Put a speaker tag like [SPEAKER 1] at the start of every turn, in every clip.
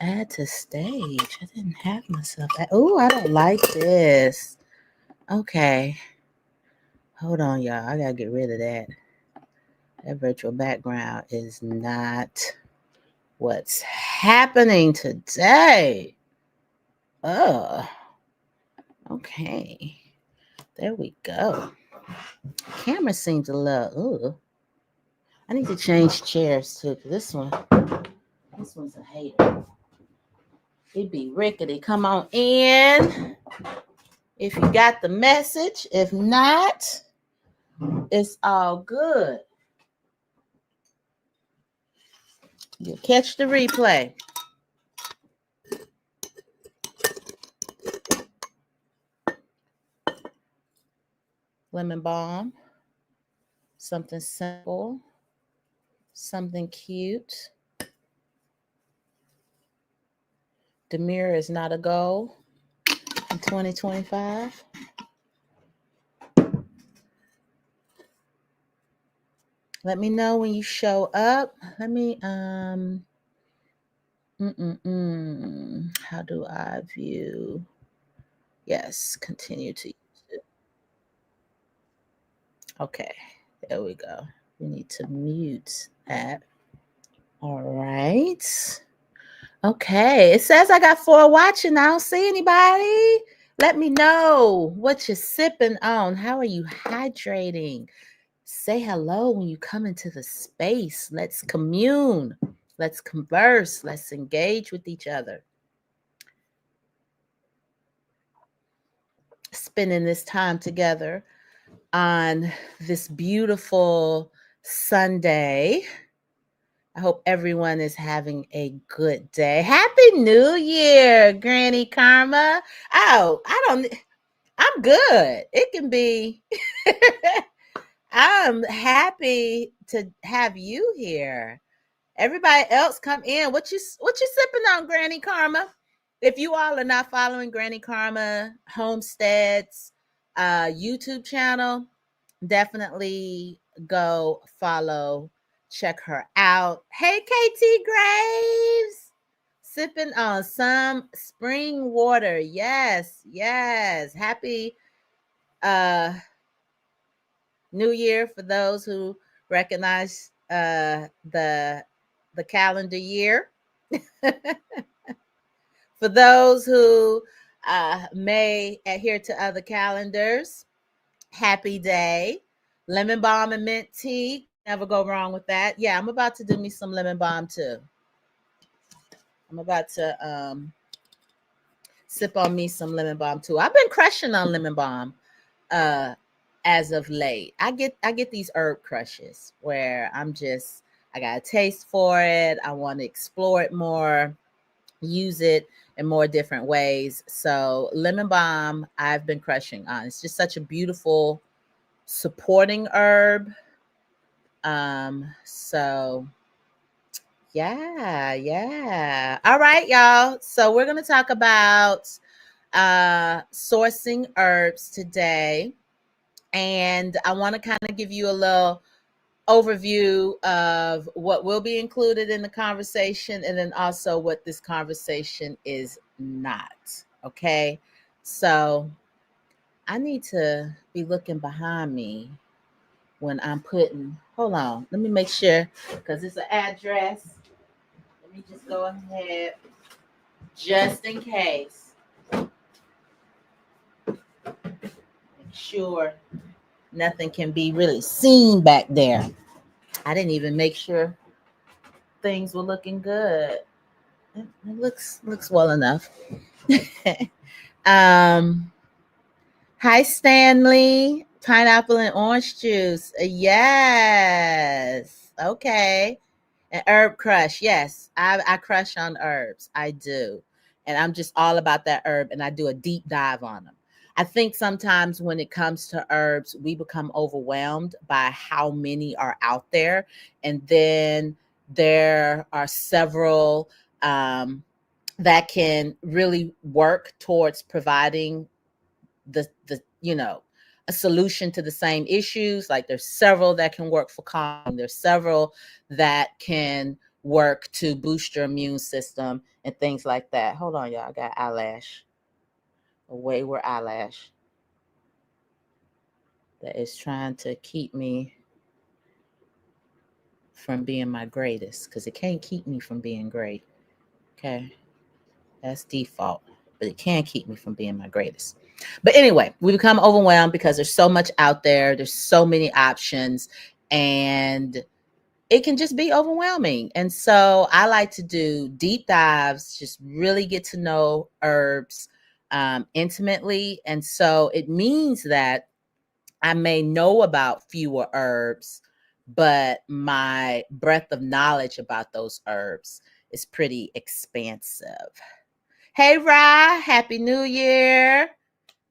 [SPEAKER 1] Add to stage. I didn't have myself. Oh, I don't like this. Okay. Hold on, y'all. I gotta get rid of that. That virtual background is not what's happening today. Okay. There we go. Camera seems a little. I need to change chairs too. This one's a hater. It be rickety. Come on in if you got the message. If not, it's all good. You'll catch the replay. Lemon balm. Something simple. Something cute. Demure is not a goal in 2025. Let me know when you show up. Let me how do I view? Yes, continue to use it. Okay, there we go. We need to mute that. All right. Okay, it says I got 4 watching. I don't see anybody. Let me know what you're sipping on. How are you hydrating? Say hello when you come into the space. Let's commune. Let's converse. Let's engage with each other. Spending this time together on this beautiful Sunday. I hope everyone is having a good day. Happy New Year, Granny Karma. Oh, I'm good. It can be. I'm happy to have you here. Everybody else come in. What you sipping on, Granny Karma? If you all are not following Granny Karma Homestead's YouTube channel, definitely go follow, check her out. Hey, KT Graves, sipping on some spring water. Yes, yes. Happy New Year for those who recognize the calendar year. For those who may adhere to other calendars, happy day. Lemon balm and mint tea. Never go wrong with that. Yeah, I'm about to do me some lemon balm too. I'm about to sip on me some lemon balm too. I've been crushing on lemon balm as of late. I get these herb crushes where I got a taste for it. I want to explore it more, use it in more different ways. So lemon balm, I've been crushing on. It's just such a beautiful supporting herb. So yeah. All right, y'all. So we're gonna talk about sourcing herbs today. And I want to kind of give you a little overview of what will be included in the conversation and then also what this conversation is not. Okay. So I need to be looking behind me when I'm putting, hold on, let me make sure because it's an address. Let me just go ahead just in case. Make sure nothing can be really seen back there. I didn't even make sure things were looking good. It looks well enough. Hi Stanley, pineapple and orange juice. Yes. Okay. An herb crush. Yes, I crush on herbs. I do. And I'm just all about that herb and I do a deep dive on them. I think sometimes when it comes to herbs, we become overwhelmed by how many are out there. And then there are several that can really work towards providing the a solution to the same issues. Like there's several that can work for calming. There's several that can work to boost your immune system and things like that. Hold on, y'all. I got eyelash, a wayward eyelash that is trying to keep me from being my greatest, because it can't keep me from being great. Okay, that's default, but it can keep me from being my greatest. But anyway, we become overwhelmed because there's so much out there, there's so many options, and it can just be overwhelming. And so I like to do deep dives, just really get to know herbs intimately. And so it means that I may know about fewer herbs, but my breadth of knowledge about those herbs is pretty expansive. Hey, Ra, Happy New Year.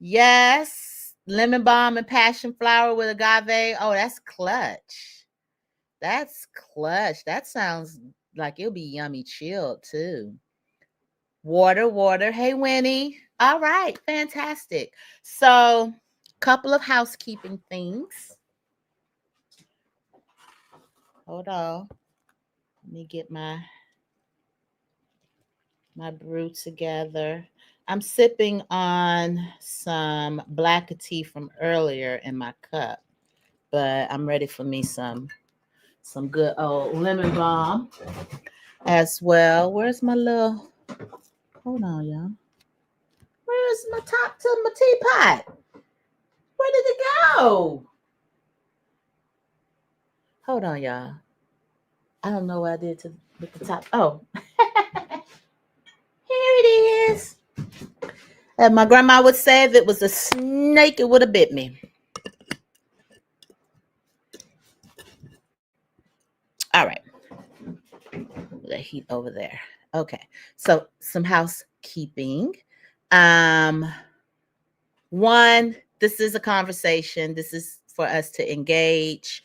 [SPEAKER 1] Yes, lemon balm and passion flower with agave. Oh, that's clutch. That's clutch. That sounds like it'll be yummy chilled too. Water, water. Hey, Winnie. All right, fantastic. So, couple of housekeeping things. Hold on. Let me get my brew together. I'm sipping on some black tea from earlier in my cup, but I'm ready for me some good old lemon balm as well. Where's my little? Hold on, y'all. Where's my top to my teapot? Where did it go? Hold on, y'all. I don't know what I did to with the top. Oh, here it is. As my grandma would say, if it was a snake, it would have bit me. All right. The heat over there. Okay. So some housekeeping. Um, One, this is a conversation. This is for us to engage.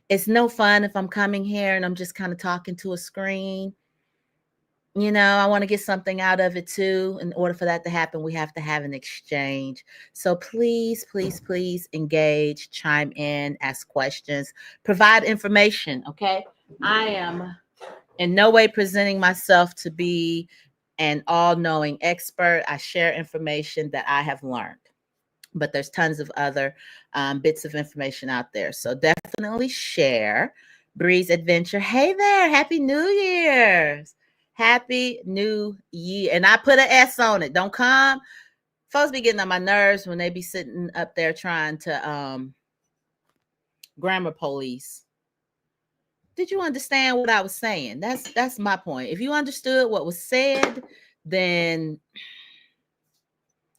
[SPEAKER 1] It's no fun if I'm coming here and I'm just kind of talking to a screen. I want to get something out of it too. In order for that to happen, we have to have an exchange. So please, please, please engage, chime in, ask questions, provide information. Okay. I am in no way presenting myself to be an all knowing expert. I share information that I have learned, but there's tons of other bits of information out there. So definitely share. Breeze Adventure. Hey there. Happy New Year's. Happy New Year. And I put an S on it. Don't come. Folks be getting on my nerves when they be sitting up there trying to grammar police. Did you understand what I was saying? That's my point. If you understood what was said, then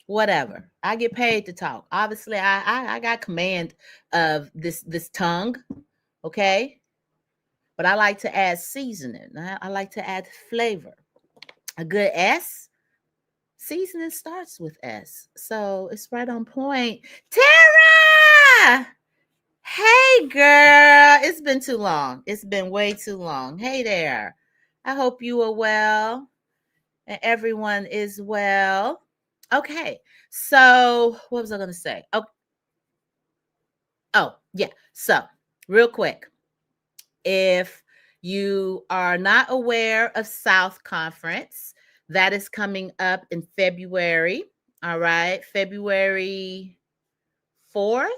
[SPEAKER 1] whatever. I get paid to talk. Obviously, I got command of this tongue, okay? But I like to add seasoning. I like to add flavor. A good S, seasoning starts with S. So it's right on point. Tara! Hey girl, it's been too long. It's been way too long. Hey there. I hope you are well and everyone is well. Okay. So, what was I going to say? Oh, yeah. So, real quick, if you are not aware of South Conference, that is coming up in February. All right. February 4th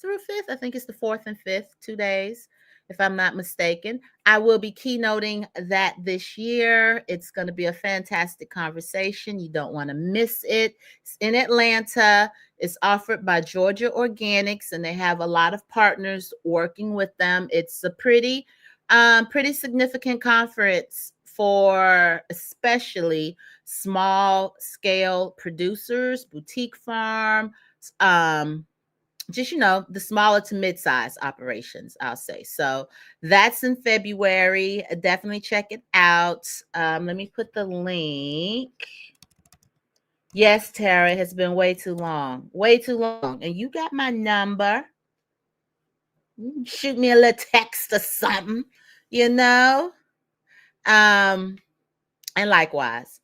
[SPEAKER 1] through 5th. I think it's the 4th and 5th, 2 days, if I'm not mistaken. I will be keynoting that this year. It's going to be a fantastic conversation. You don't want to miss it. It's in Atlanta. It's offered by Georgia Organics, and they have a lot of partners working with them. It's a pretty significant conference for especially small scale producers, boutique farm, just the smaller to mid-size operations, I'll say. So that's in February. Definitely check it out. Let me put the link. Yes, Tara, it has been way too long. And you got my number. Shoot me a little text or something, you know. And likewise,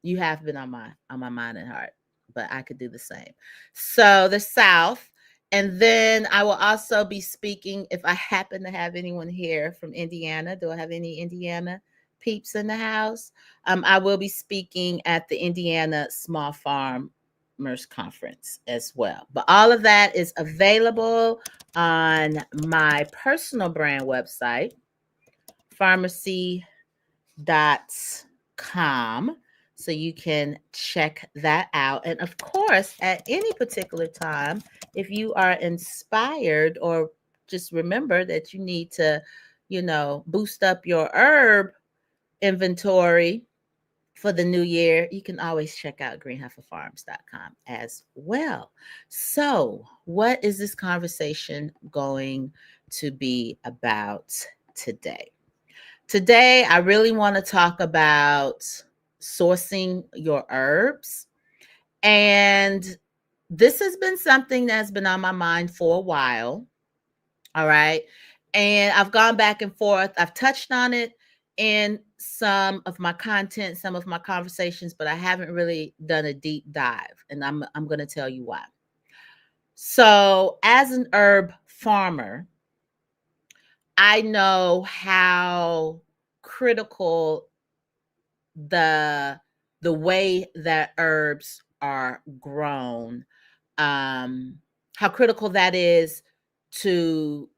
[SPEAKER 1] you have been on my mind and heart, but I could do the same. So the South And then I will also be speaking, if I happen to have anyone here from Indiana. Do I have any Indiana peeps in the house? I will be speaking at the Indiana Small Farmers Conference as well. But all of that is available on my personal brand website, pharmacy.com. So you can check that out. And of course, at any particular time, if you are inspired or just remember that you need to, boost up your herb inventory for the new year, you can always check out greenheiferfarms.com as well. So, what is this conversation going to be about today? Today, I really want to talk about sourcing your herbs. And this has been something that's been on my mind for a while. All right. And I've gone back and forth. I've touched on it in some of my content, some of my conversations, but I haven't really done a deep dive. And I'm going to tell you why. So, as an herb farmer, I know how critical the the way that herbs are grown, um how critical that is to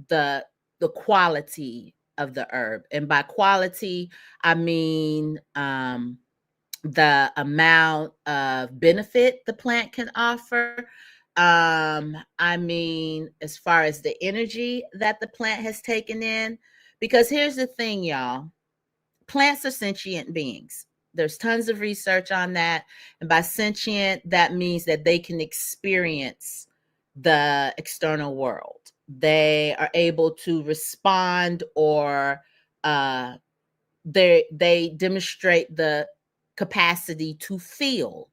[SPEAKER 1] the the quality of the herb. And by quality, I mean the amount of benefit the plant can offer. I mean, as far as the energy that the plant has taken in. Because here's the thing, y'all, plants are sentient beings. There's tons of research on that. And by sentient, that means that they can experience the external world. They are able to respond, or they demonstrate the capacity to feel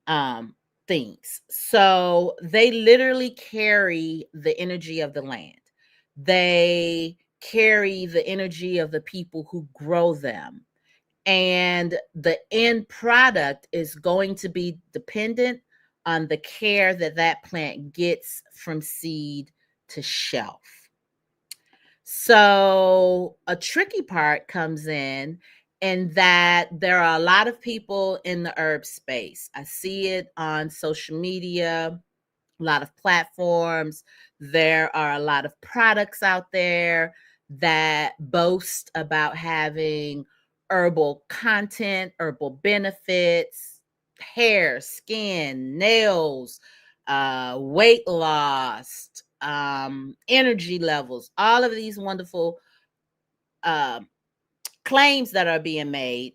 [SPEAKER 1] um, things. So they literally carry the energy of the land. They carry the energy of the people who grow them. And the end product is going to be dependent on the care that that plant gets from seed to shelf. So a tricky part comes in that there are a lot of people in the herb space. I see it on social media, a lot of platforms. There are a lot of products out there that boast about having herbal content, herbal benefits, hair, skin, nails, weight loss, energy levels, all of these wonderful um, claims that are being made.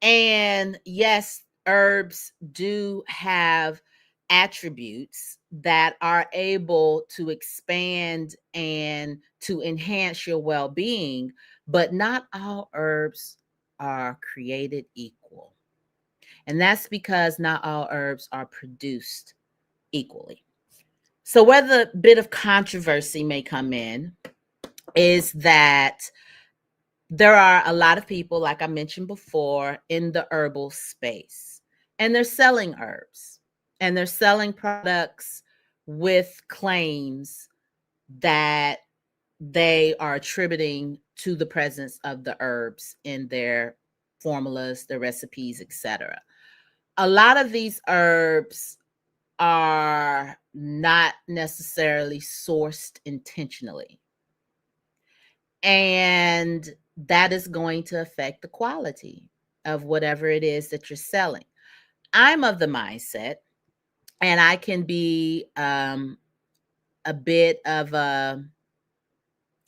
[SPEAKER 1] And yes, herbs do have attributes that are able to expand and to enhance your well being, but not all herbs are created equal. And that's because not all herbs are produced equally. So, where the bit of controversy may come in is that there are a lot of people, like I mentioned before, in the herbal space, and they're selling herbs and they're selling products with claims that they are attributing to the presence of the herbs in their formulas, their recipes, etc. A lot of these herbs are not necessarily sourced intentionally. And that is going to affect the quality of whatever it is that you're selling. I'm of the mindset, and I can be a bit of a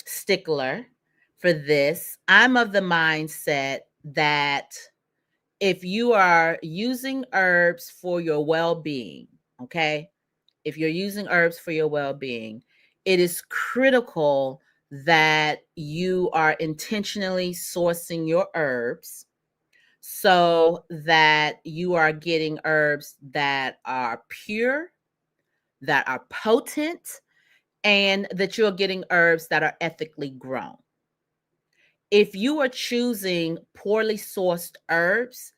[SPEAKER 1] stickler for this. I'm of the mindset that if you are using herbs for your well being, okay, if you're using herbs for your well being, it is critical that you are intentionally sourcing your herbs so that you are getting herbs that are pure, that are potent, and that you're getting herbs that are ethically grown. If you are choosing poorly sourced herbs,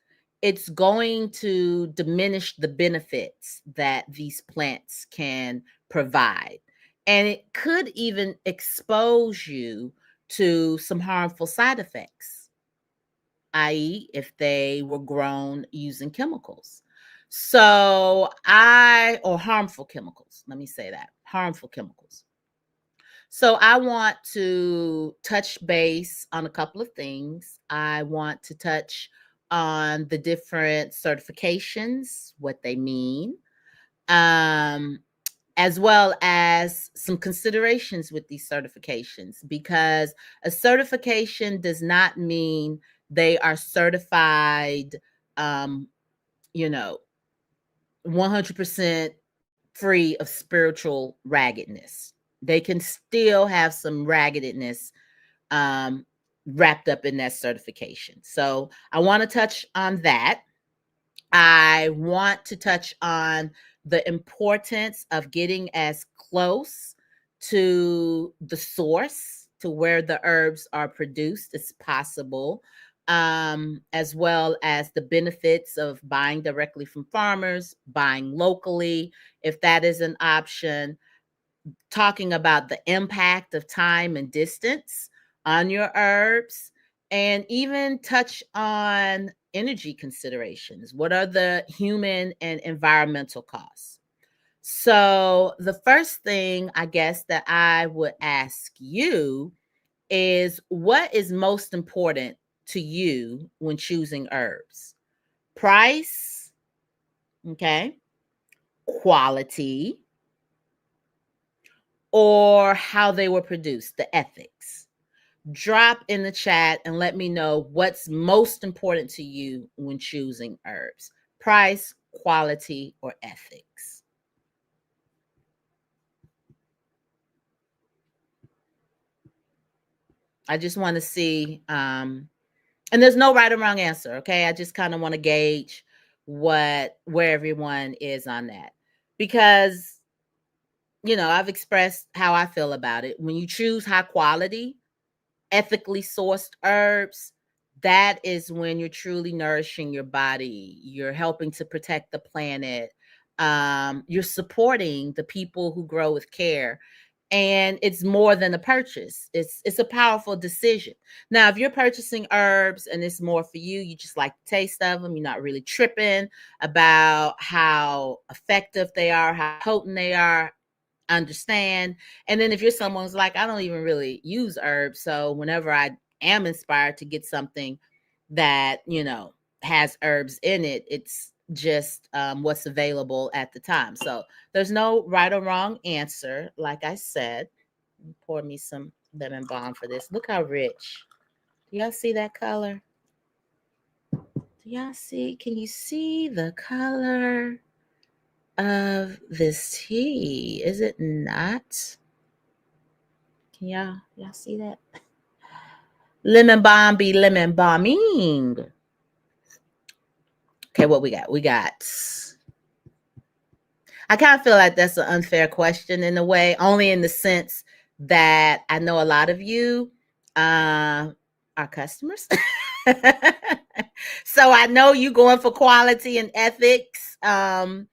[SPEAKER 1] it's going to diminish the benefits that these plants can provide. And it could even expose you to some harmful side effects, i.e., if they were grown using chemicals. Or harmful chemicals, let me say that, harmful chemicals. So I want to touch base on a couple of things. I want to touch on the different certifications, what they mean, um, as well as some considerations with these certifications, because a certification does not mean they are certified, um, you know, 100% free of spiritual raggedness. They can still have some raggedness um, wrapped up in that certification. So I want to touch on that. I want to touch on the importance of getting as close to the source, to where the herbs are produced, as possible, as well as the benefits of buying directly from farmers, buying locally, if that is an option, talking about the impact of time and distance on your herbs, and even touch on energy considerations. What are the human and environmental costs? So, the first thing I guess that I would ask you is, what is most important to you when choosing herbs? Price, okay, quality, or how they were produced, the ethics? Drop in the chat and let me know what's most important to you when choosing herbs: price, quality, or ethics. I just want to see, and there's no right or wrong answer, okay? I just kind of want to gauge where everyone is on that, because I've expressed how I feel about it. When you choose high quality, ethically sourced herbs, that is when you're truly nourishing your body. You're helping to protect the planet. You're supporting the people who grow with care. And it's more than a purchase. It's a powerful decision. Now, if you're purchasing herbs and it's more for you, you just like the taste of them, you're not really tripping about how effective they are, how potent they are, understand. And then if you're someone who's like, I don't even really use herbs, so whenever I am inspired to get something that has herbs in it, it's just what's available at the time. So there's no right or wrong answer. Like I said, pour me some lemon balm for this. Look how rich. Do y'all see that color? Do y'all see? Can you see the color of this tea? Is it not? Can y'all see that? Lemon balm be lemon bombing. Okay, what we got? I kind of feel like that's an unfair question in a way, only in the sense that I know a lot of you are customers. So I know you going for quality and ethics. And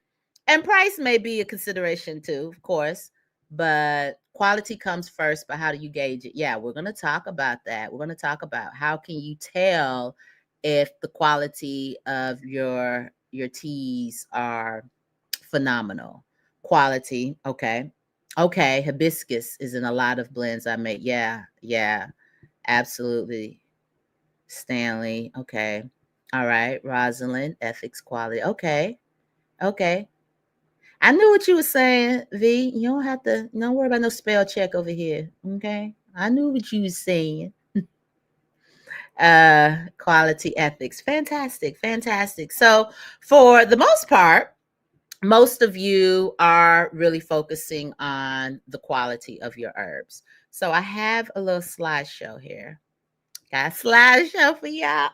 [SPEAKER 1] price may be a consideration too, of course, but quality comes first. But how do you gauge it? Yeah, we're going to talk about that. We're going to talk about how can you tell if the quality of your teas are phenomenal. Quality, okay. Okay, hibiscus is in a lot of blends I make. Yeah, absolutely. Stanley, okay. All right, Rosalind, ethics, quality. Okay. I knew what you were saying, V. You don't have to, don't worry about no spell check over here. Okay. I knew what you was saying. Quality ethics. Fantastic. So for the most part, most of you are really focusing on the quality of your herbs. So I have a little slideshow here. Got a slideshow for y'all.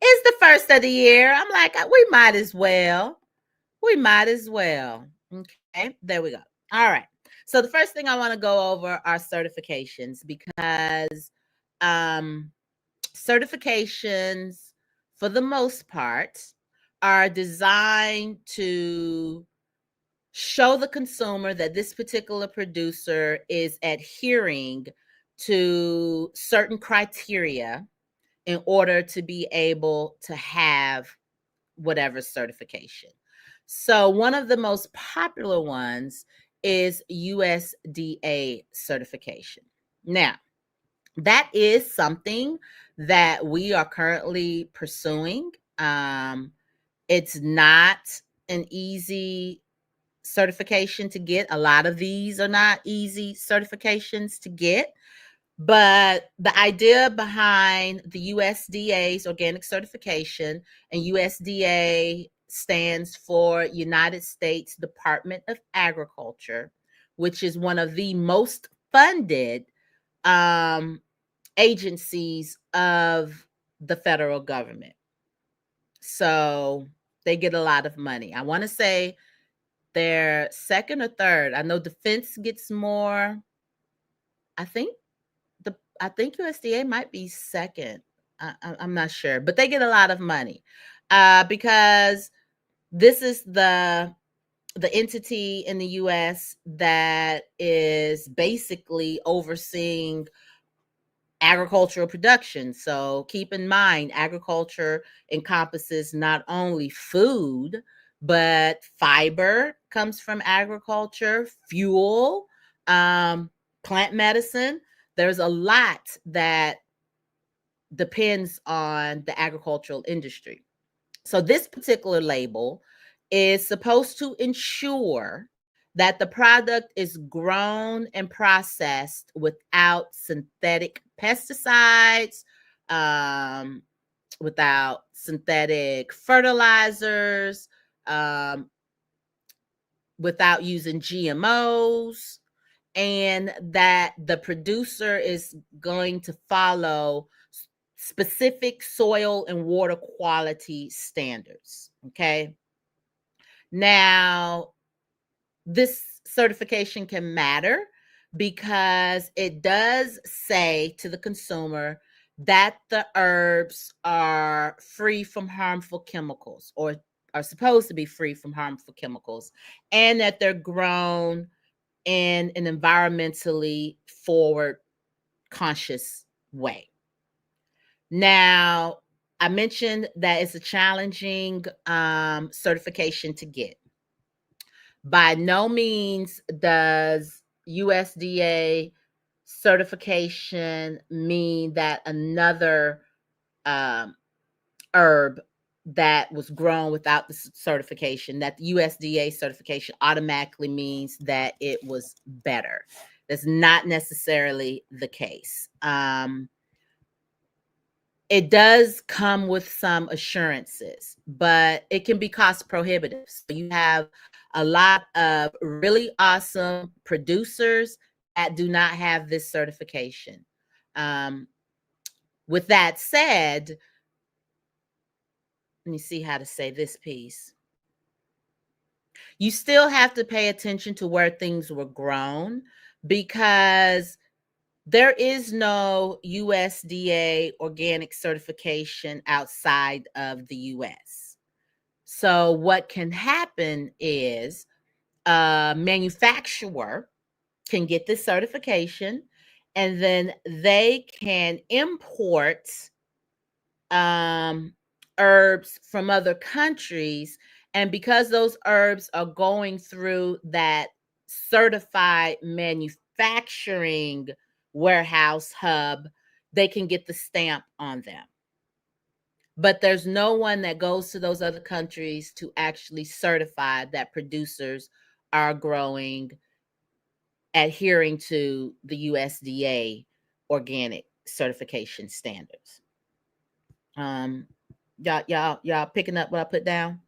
[SPEAKER 1] It's the first of the year. I'm like, we might as well. Okay, there we go. All right. So the first thing I want to go over are certifications, because um, certifications for the most part, are designed to show the consumer that this particular producer is adhering to certain criteria in order to be able to have whatever certification. So, one of the most popular ones is USDA certification. Now, that is something that we are currently pursuing. It's not an easy certification to get. A lot of these are not easy certifications to get. But the idea behind the USDA's organic certification, and USDA stands for United States Department of Agriculture, which is one of the most funded um, agencies of the federal government. So they get a lot of money. I want to say they're second or third. I know defense gets more. I think I think USDA might be second. I'm not sure, but they get a lot of money because this is the entity in the U.S. that is basically overseeing agricultural production. So keep in mind, agriculture encompasses not only food, but fiber comes from agriculture, fuel, plant medicine. There's a lot that depends on the agricultural industry. So this particular label is supposed to ensure that the product is grown and processed without synthetic pesticides, um, without synthetic fertilizers, um, without using GMOs, and that the producer is going to follow specific soil and water quality standards. Okay. Now, this certification can matter because it does say to the consumer that the herbs are free from harmful chemicals, or are supposed to be free from harmful chemicals, and that they're grown in an environmentally forward conscious way. Now, I mentioned that it's a challenging certification to get. By no means does USDA certification mean that another um, herb that was grown without the certification, that the USDA certification automatically means that it was better. That's not necessarily the case. It does come with some assurances, but it can be cost prohibitive. So you have a lot of really awesome producers that do not have this certification. Um, with that said, let me see how to say this piece. You still have to pay attention to where things were grown, because there is no USDA organic certification outside of the US. So what can happen is a manufacturer can get this certification, and then they can import herbs from other countries. And because those herbs are going through that certified manufacturing warehouse hub, they can get the stamp on them. But there's no one that goes to those other countries to actually certify that producers are growing, adhering to the USDA organic certification standards. Y'all picking up what I put down?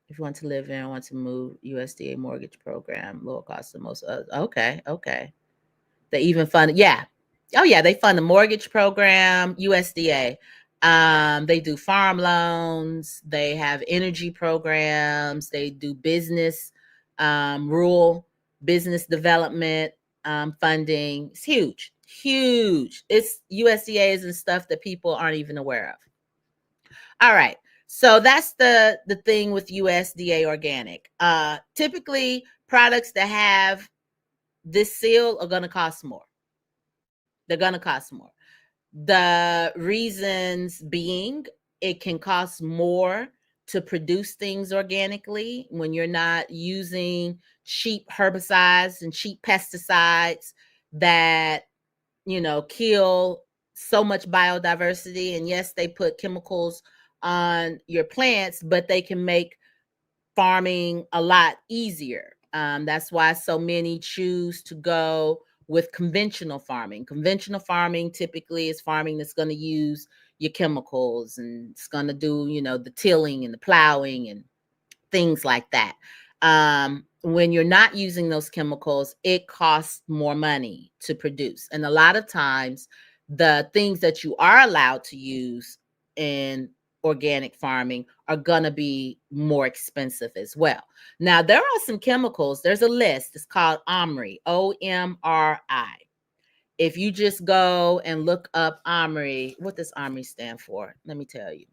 [SPEAKER 1] If you want to live in, want to move, USDA mortgage program, lower cost of most others. Okay. They even fund, yeah. Oh yeah, they fund the mortgage program, USDA. They do farm loans, they have energy programs, they do business, rural business development funding. It's huge. It's USDA and stuff that people aren't even aware of. All right. So that's the thing with USDA organic. Typically products that have this seal are going to cost more. They're going to cost more. The reasons being, it can cost more to produce things organically when you're not using cheap herbicides and cheap pesticides that, kill so much biodiversity. And yes, they put chemicals on your plants, but they can make farming a lot easier. That's why so many choose to go with conventional farming. Conventional farming typically is farming that's going to use your chemicals, and it's going to do, the tilling and the plowing and things like that. When you're not using those chemicals, it costs more money to produce. And a lot of times, the things that you are allowed to use in organic farming are going to be more expensive as well. Now, there are some chemicals. There's a list. It's called OMRI, OMRI. If you just go and look up OMRI, what does OMRI stand for? Let me tell you.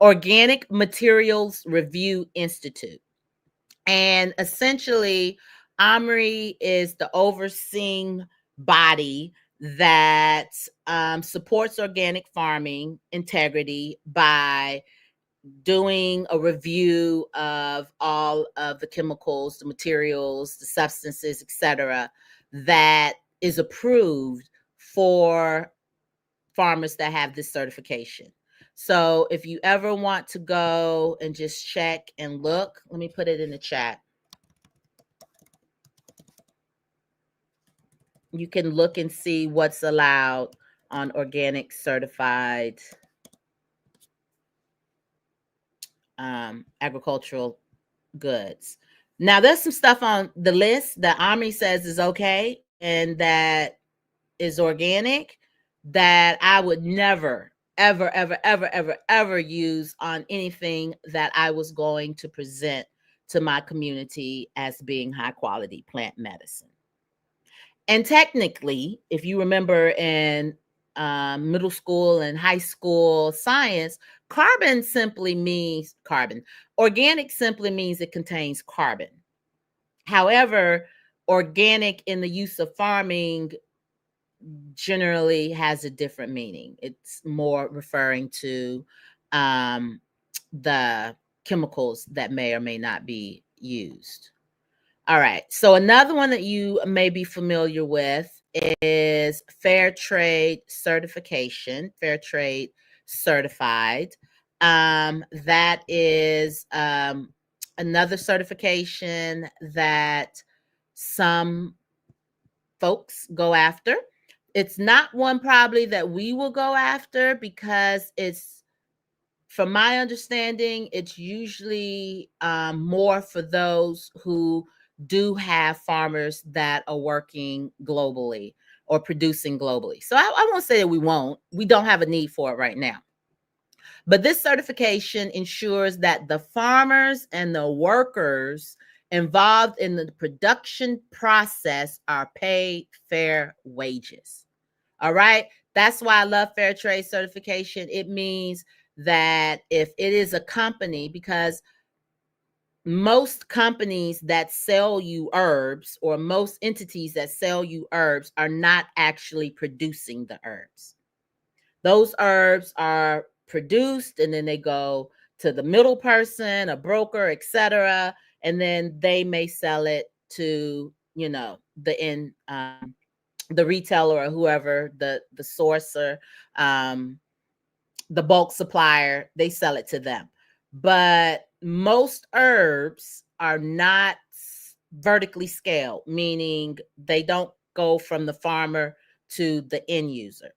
[SPEAKER 1] Organic Materials Review Institute. And essentially, OMRI is the overseeing body that supports organic farming integrity by doing a review of all of the chemicals, the materials, the substances, etc., that is approved for farmers that have this certification. So if you ever want to go and just check and look, let me put it in the chat. You can look and see what's allowed on organic certified agricultural goods. Now, there's some stuff on the list that OMRI says is okay and that is organic that I would never, ever, ever, ever, ever, ever use on anything that I was going to present to my community as being high quality plant medicine. And technically, if you remember in middle school and high school science, carbon simply means carbon. Organic simply means it contains carbon. However, organic in the use of farming generally has a different meaning. It's more referring to the chemicals that may or may not be used. All right. So another one that you may be familiar with is fair trade certification, fair trade certified. That is another certification that some folks go after. It's not one probably that we will go after because it's, from my understanding, it's usually more for those who do have farmers that are working globally or producing globally. So I won't say that we won't. We don't have a need for it right now. But this certification ensures that the farmers and the workers involved in the production process are paid fair wages. All right. That's why I love fair trade certification. It means that if it is a company, because most companies that sell you herbs or most entities that sell you herbs are not actually producing the herbs. Those herbs are produced and then they go to the middle person, a broker, etc., and then they may sell it to, the retailer or whoever, the sourcer, the bulk supplier, they sell it to them. But most herbs are not vertically scaled, meaning they don't go from the farmer to the end user.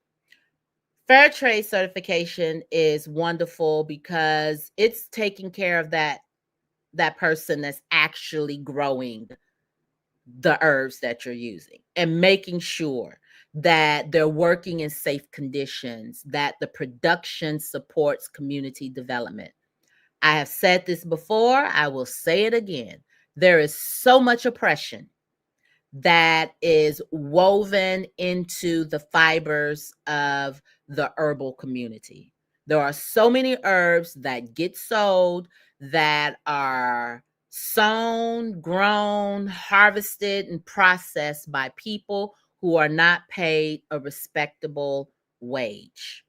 [SPEAKER 1] Fair trade certification is wonderful because it's taking care of that person that's actually growing the herbs that you're using and making sure that they're working in safe conditions, that the production supports community development. I have said this before, I will say it again. There is so much oppression that is woven into the fibers of the herbal community. There are so many herbs that get sold that are sown, grown, harvested, and processed by people who are not paid a respectable wage,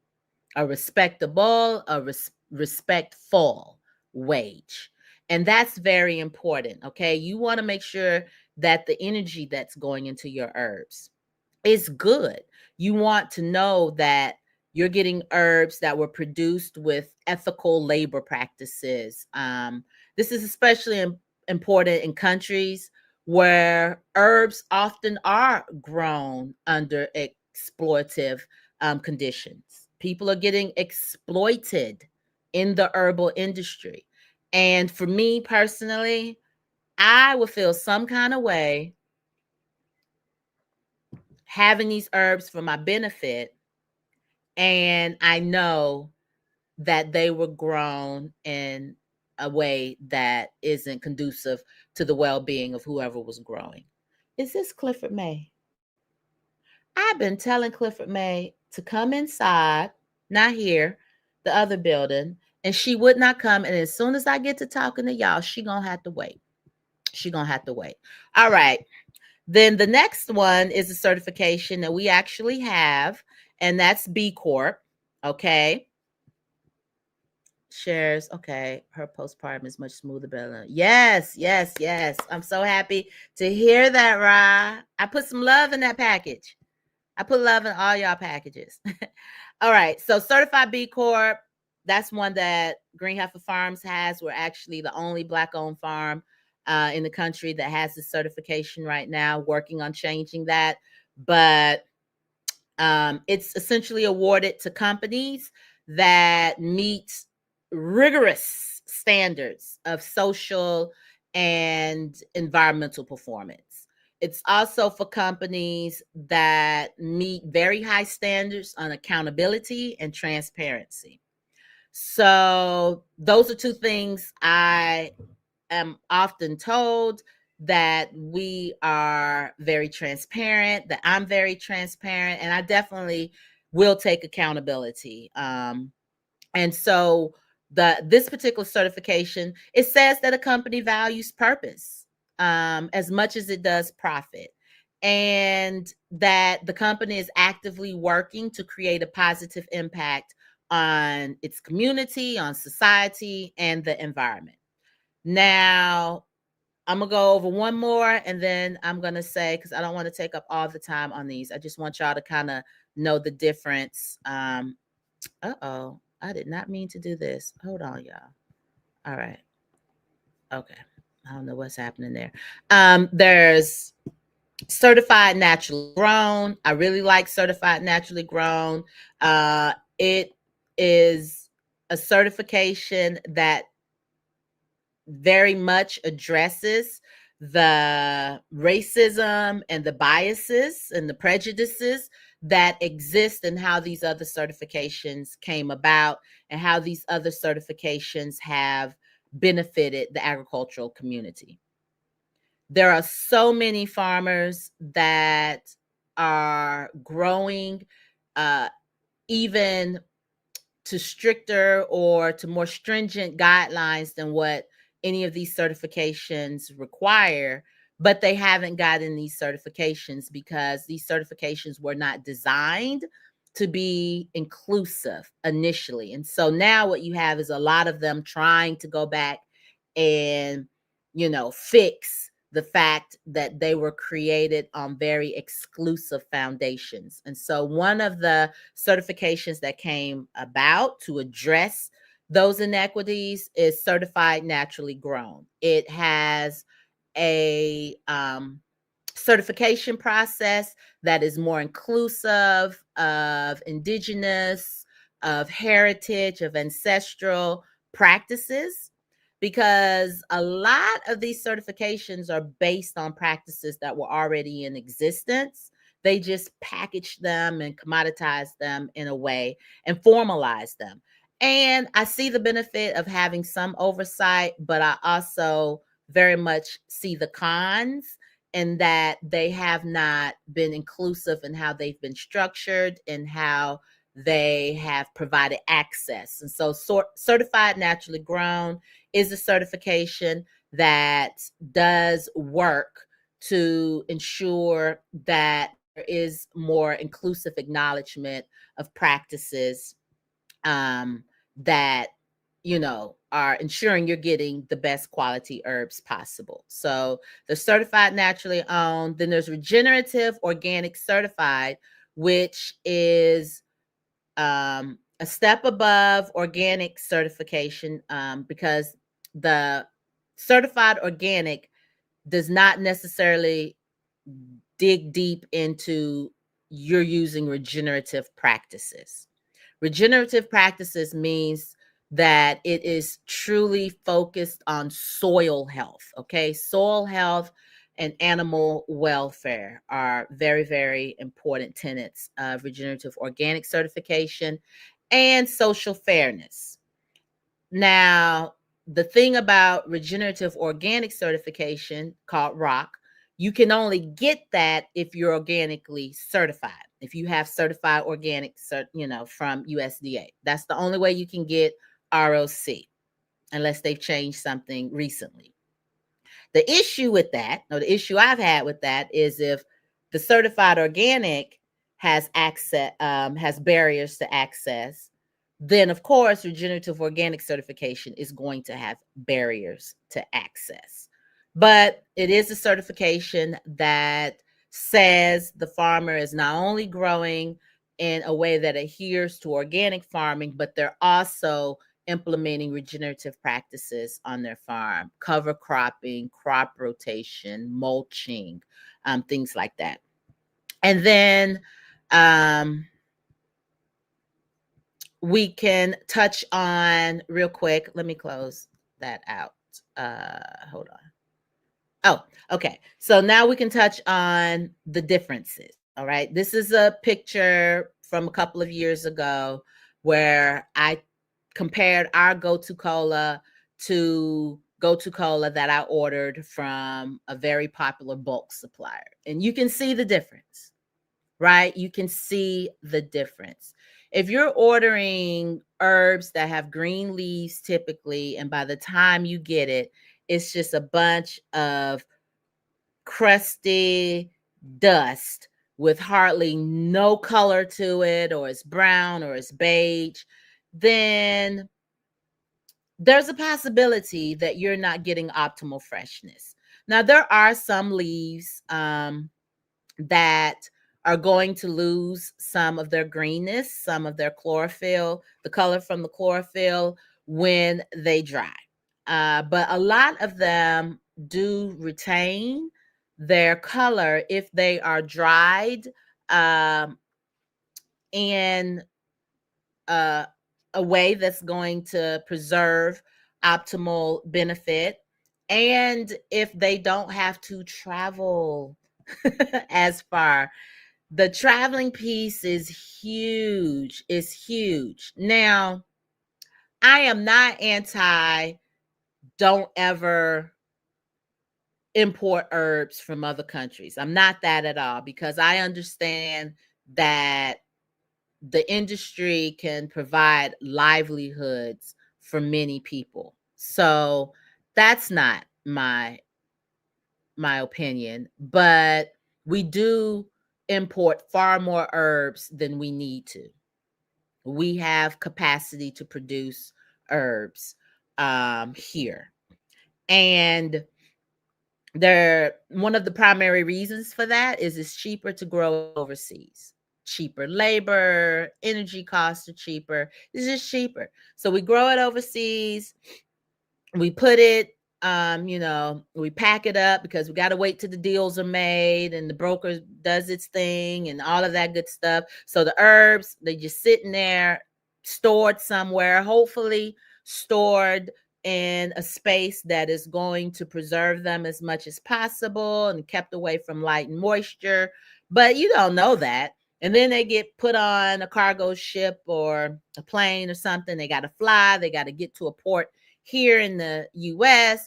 [SPEAKER 1] respectful wage. And that's very important. Okay. You want to make sure that the energy that's going into your herbs is good. You want to know that you're getting herbs that were produced with ethical labor practices. This is especially important in countries where herbs often are grown under exploitative conditions. People are getting exploited in the herbal industry. And for me personally, I would feel some kind of way having these herbs for my benefit, and I know that they were grown in a way that isn't conducive to the well-being of whoever was growing. Is this Clifford May? I've been telling Clifford May to come inside, not here, the other building, and she would not come. And as soon as I get to talking to y'all, she gonna have to wait. She gonna have to wait. All right. Then the next one is a certification that we actually have, and that's B Corp. Okay. Shares. Okay. Her postpartum is much smoother, better. Yes, yes, yes. I'm so happy to hear that, Ra. I put some love in that package. I put love in all y'all packages. All right. So certified B Corp. That's one that Green Heifer Farms has. We're actually the only Black-owned farm in the country that has this certification right now, working on changing that. But it's essentially awarded to companies that meet rigorous standards of social and environmental performance. It's also for companies that meet very high standards on accountability and transparency. So, those are two things I am often told, that we are very transparent, that I'm very transparent, and I definitely will take accountability. And so this particular certification, it says that a company values purpose as much as it does profit, and that the company is actively working to create a positive impact on its community, on society, and the environment. Now, I'm gonna go over one more, and then I'm gonna say, because I don't want to take up all the time on these. I just want y'all to kind of know the difference. Uh-oh, I did not mean to do this. Hold on, y'all. All right. Okay. I don't know what's happening there. There's certified naturally grown. I really like certified naturally grown. It is a certification that very much addresses the racism and the biases and the prejudices that exist, and how these other certifications came about, and how these other certifications have benefited the agricultural community. There are so many farmers that are growing uh, even to stricter or to more stringent guidelines than what any of these certifications require, but they haven't gotten these certifications because these certifications were not designed to be inclusive initially. And so now what you have is a lot of them trying to go back and, fix the fact that they were created on very exclusive foundations. And so one of the certifications that came about to address those inequities is certified naturally grown. It has a certification process that is more inclusive of indigenous, of heritage, of ancestral practices, because a lot of these certifications are based on practices that were already in existence. They just package them and commoditize them in a way and formalize them. And I see the benefit of having some oversight, but I also very much see the cons and that they have not been inclusive in how they've been structured and how they have provided access. And so, certified naturally grown is a certification that does work to ensure that there is more inclusive acknowledgement of practices that are ensuring you're getting the best quality herbs possible. So the certified naturally owned, then there's regenerative organic certified, which is a step above organic certification, because the certified organic does not necessarily dig deep into you're using regenerative practices. Regenerative practices means that it is truly focused on soil health, okay? Soil health and animal welfare are very, very important tenets of regenerative organic certification and social fairness. Now, the thing about regenerative organic certification called ROC, you can only get that if you're organically certified. If you have certified organic, from USDA, that's the only way you can get ROC, unless they've changed something recently. The issue with that, or the issue I've had with that, is if the certified organic has access, has barriers to access, then of course regenerative organic certification is going to have barriers to access. But it is a certification that says the farmer is not only growing in a way that adheres to organic farming, but they're also implementing regenerative practices on their farm: cover cropping, crop rotation, mulching, things like that. And then we can touch on real quick. Let me close that out. Hold on. Oh, okay. So now we can touch on the differences. All right. This is a picture from a couple of years ago where I compared our go-to cola to go-to cola that I ordered from a very popular bulk supplier. And you can see the difference, right? You can see the difference. If you're ordering herbs that have green leaves typically, and by the time you get it, it's just a bunch of crusty dust with hardly no color to it, or it's brown or it's beige, then there's a possibility that you're not getting optimal freshness. Now, there are some leaves that are going to lose some of their greenness, some of their chlorophyll, the color from the chlorophyll when they dry. But a lot of them do retain their color if they are dried in a way that's going to preserve optimal benefit, and if they don't have to travel as far. The traveling piece is huge. It's huge. Now, I am not anti don't ever import herbs from other countries. I'm not that at all, because I understand that the industry can provide livelihoods for many people. So that's not my opinion, but we do import far more herbs than we need to. We have capacity to produce herbs here. And one of the primary reasons for that is it's cheaper to grow overseas. Cheaper labor, energy costs are cheaper. It's just cheaper. So we grow it overseas. We put it, we pack it up because we got to wait till the deals are made and the broker does its thing and all of that good stuff. So the herbs, they just sitting there, stored somewhere, hopefully stored in a space that is going to preserve them as much as possible and kept away from light and moisture. But you don't know that. And then they get put on a cargo ship or a plane or something. They got to fly. They got to get to a port here in the US.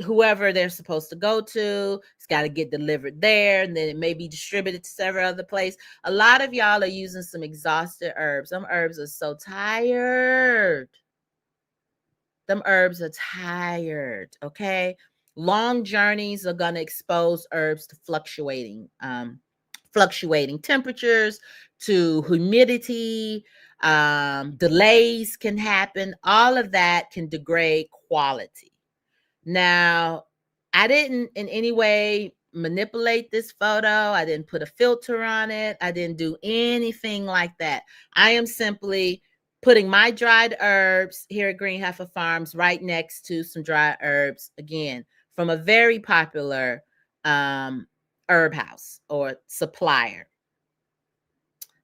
[SPEAKER 1] whoever they're supposed to go to. It's got to get delivered there, and then it may be distributed to several other places. A lot of y'all are using some exhausted herbs. Some herbs are so tired. Them herbs are tired, okay? Long journeys are going to expose herbs to fluctuating temperatures, to humidity, delays can happen. All of that can degrade quality. Now, I didn't in any way manipulate this photo. I didn't put a filter on it. I didn't do anything like that. I am simply putting my dried herbs here at Green Heifer Farms right next to some dried herbs, again, from a very popular herb house or supplier.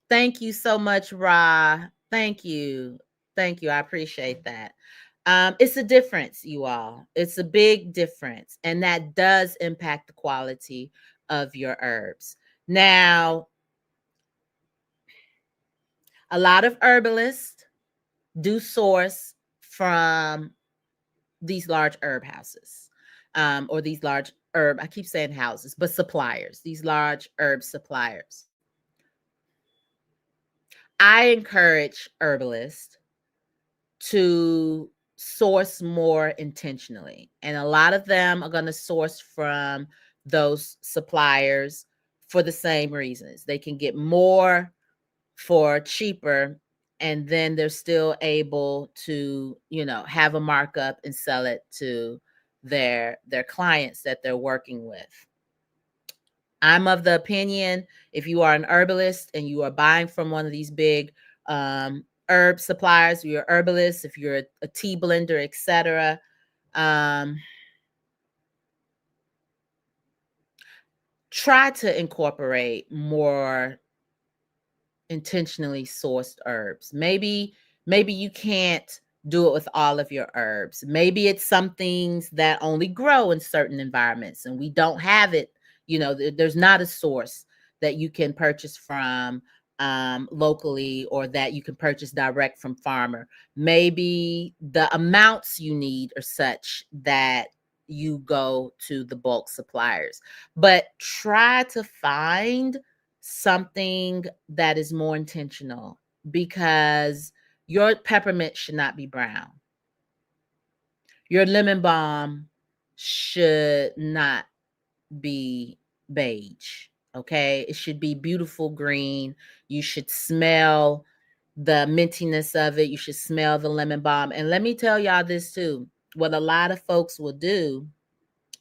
[SPEAKER 1] Thank you so much, Ra. Thank you. Thank you. I appreciate that. It's a difference, you all. It's a big difference. And that does impact the quality of your herbs. Now, a lot of herbalists do source from these large herb houses, or these large herb, I keep saying houses, but suppliers, these large herb suppliers. I encourage herbalists to source more intentionally. And a lot of them are going to source from those suppliers for the same reasons. They can get more for cheaper, and then they're still able to, have a markup and sell it to their clients that they're working with. I'm of the opinion, if you are an herbalist and you are buying from one of these big herb suppliers, you're a herbalist, if you're a tea blender, etc., try to incorporate more intentionally sourced herbs. Maybe you can't do it with all of your herbs. Maybe it's some things that only grow in certain environments and we don't have it. There's not a source that you can purchase from locally, or that you can purchase direct from farmer. Maybe the amounts you need are such that you go to the bulk suppliers, but try to find something that is more intentional, because your peppermint should not be brown. Your lemon balm should not be beige. Okay. It should be beautiful green. You should smell the mintiness of it. You should smell the lemon balm. And let me tell y'all this too. What a lot of folks will do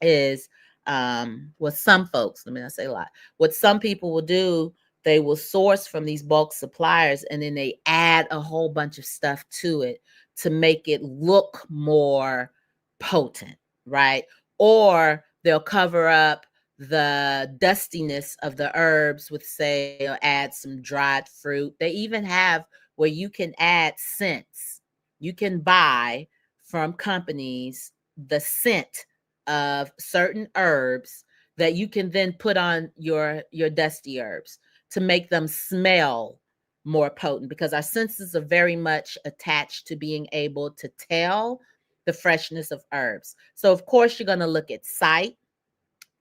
[SPEAKER 1] is, some folks, let me not say a lot, what some people will do, they will source from these bulk suppliers and then they add a whole bunch of stuff to it to make it look more potent, right? Or they'll cover up the dustiness of the herbs with, say, they'll add some dried fruit. They even have where you can add scents. You can buy from companies the scent of certain herbs that you can then put on your dusty herbs to make them smell more potent, because our senses are very much attached to being able to tell the freshness of herbs. So of course you're going to look at sight.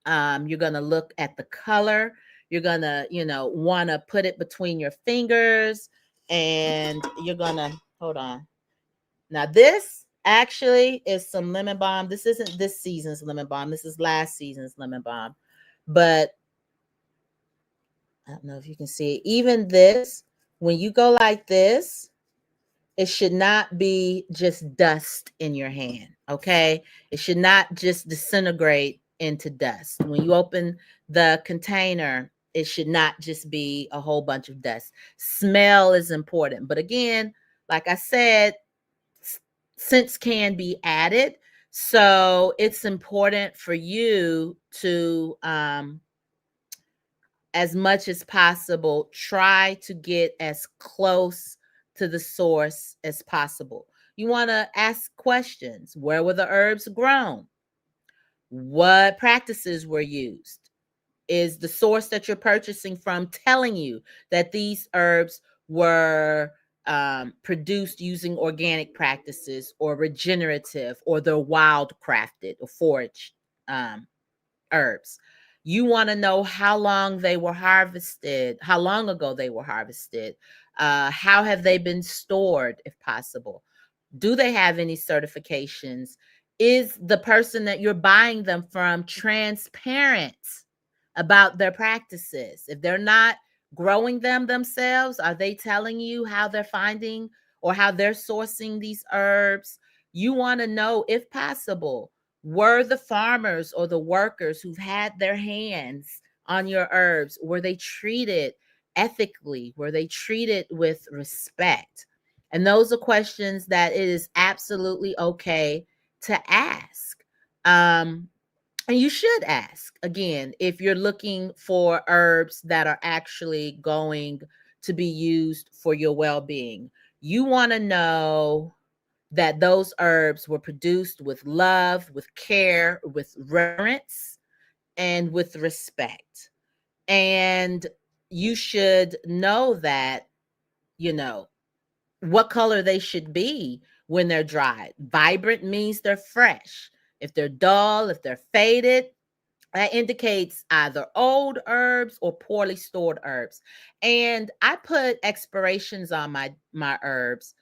[SPEAKER 1] You're going to look at the color. You're going to, want to put it between your fingers, and you're going to, hold on. Now this actually is some lemon balm. This isn't this season's lemon balm. This is last season's lemon balm. But I don't know if you can see it. Even this, when you go like this, it should not be just dust in your hand, okay? It should not just disintegrate into dust. When you open the container, it should not just be a whole bunch of dust. Smell is important. But again, like I said, scents can be added. So it's important for you to, as much as possible, try to get as close to the source as possible. You want to ask questions. Where were the herbs grown? What practices were used? Is the source that you're purchasing from telling you that these herbs were produced using organic practices or regenerative, or they're wild crafted or foraged um, herbs. You want to know how long they were harvested, how long ago they were harvested, how have they been stored, if possible. Do they have any certifications? Is the person that you're buying them from transparent about their practices? If they're not growing them themselves, are they telling you how they're finding or how they're sourcing these herbs? You want to know, if possible, were the farmers or the workers who've had their hands on your herbs, were they treated ethically? Were they treated with respect? And those are questions that it is absolutely okay to ask. And you should ask, again, if you're looking for herbs that are actually going to be used for your well-being. You want to know that those herbs were produced with love, with care, with reverence, and with respect. And you should know that, you know, what color they should be when they're dried. Vibrant means they're fresh. If they're dull, if they're faded, that indicates either old herbs or poorly stored herbs. And I put expirations on my herbs,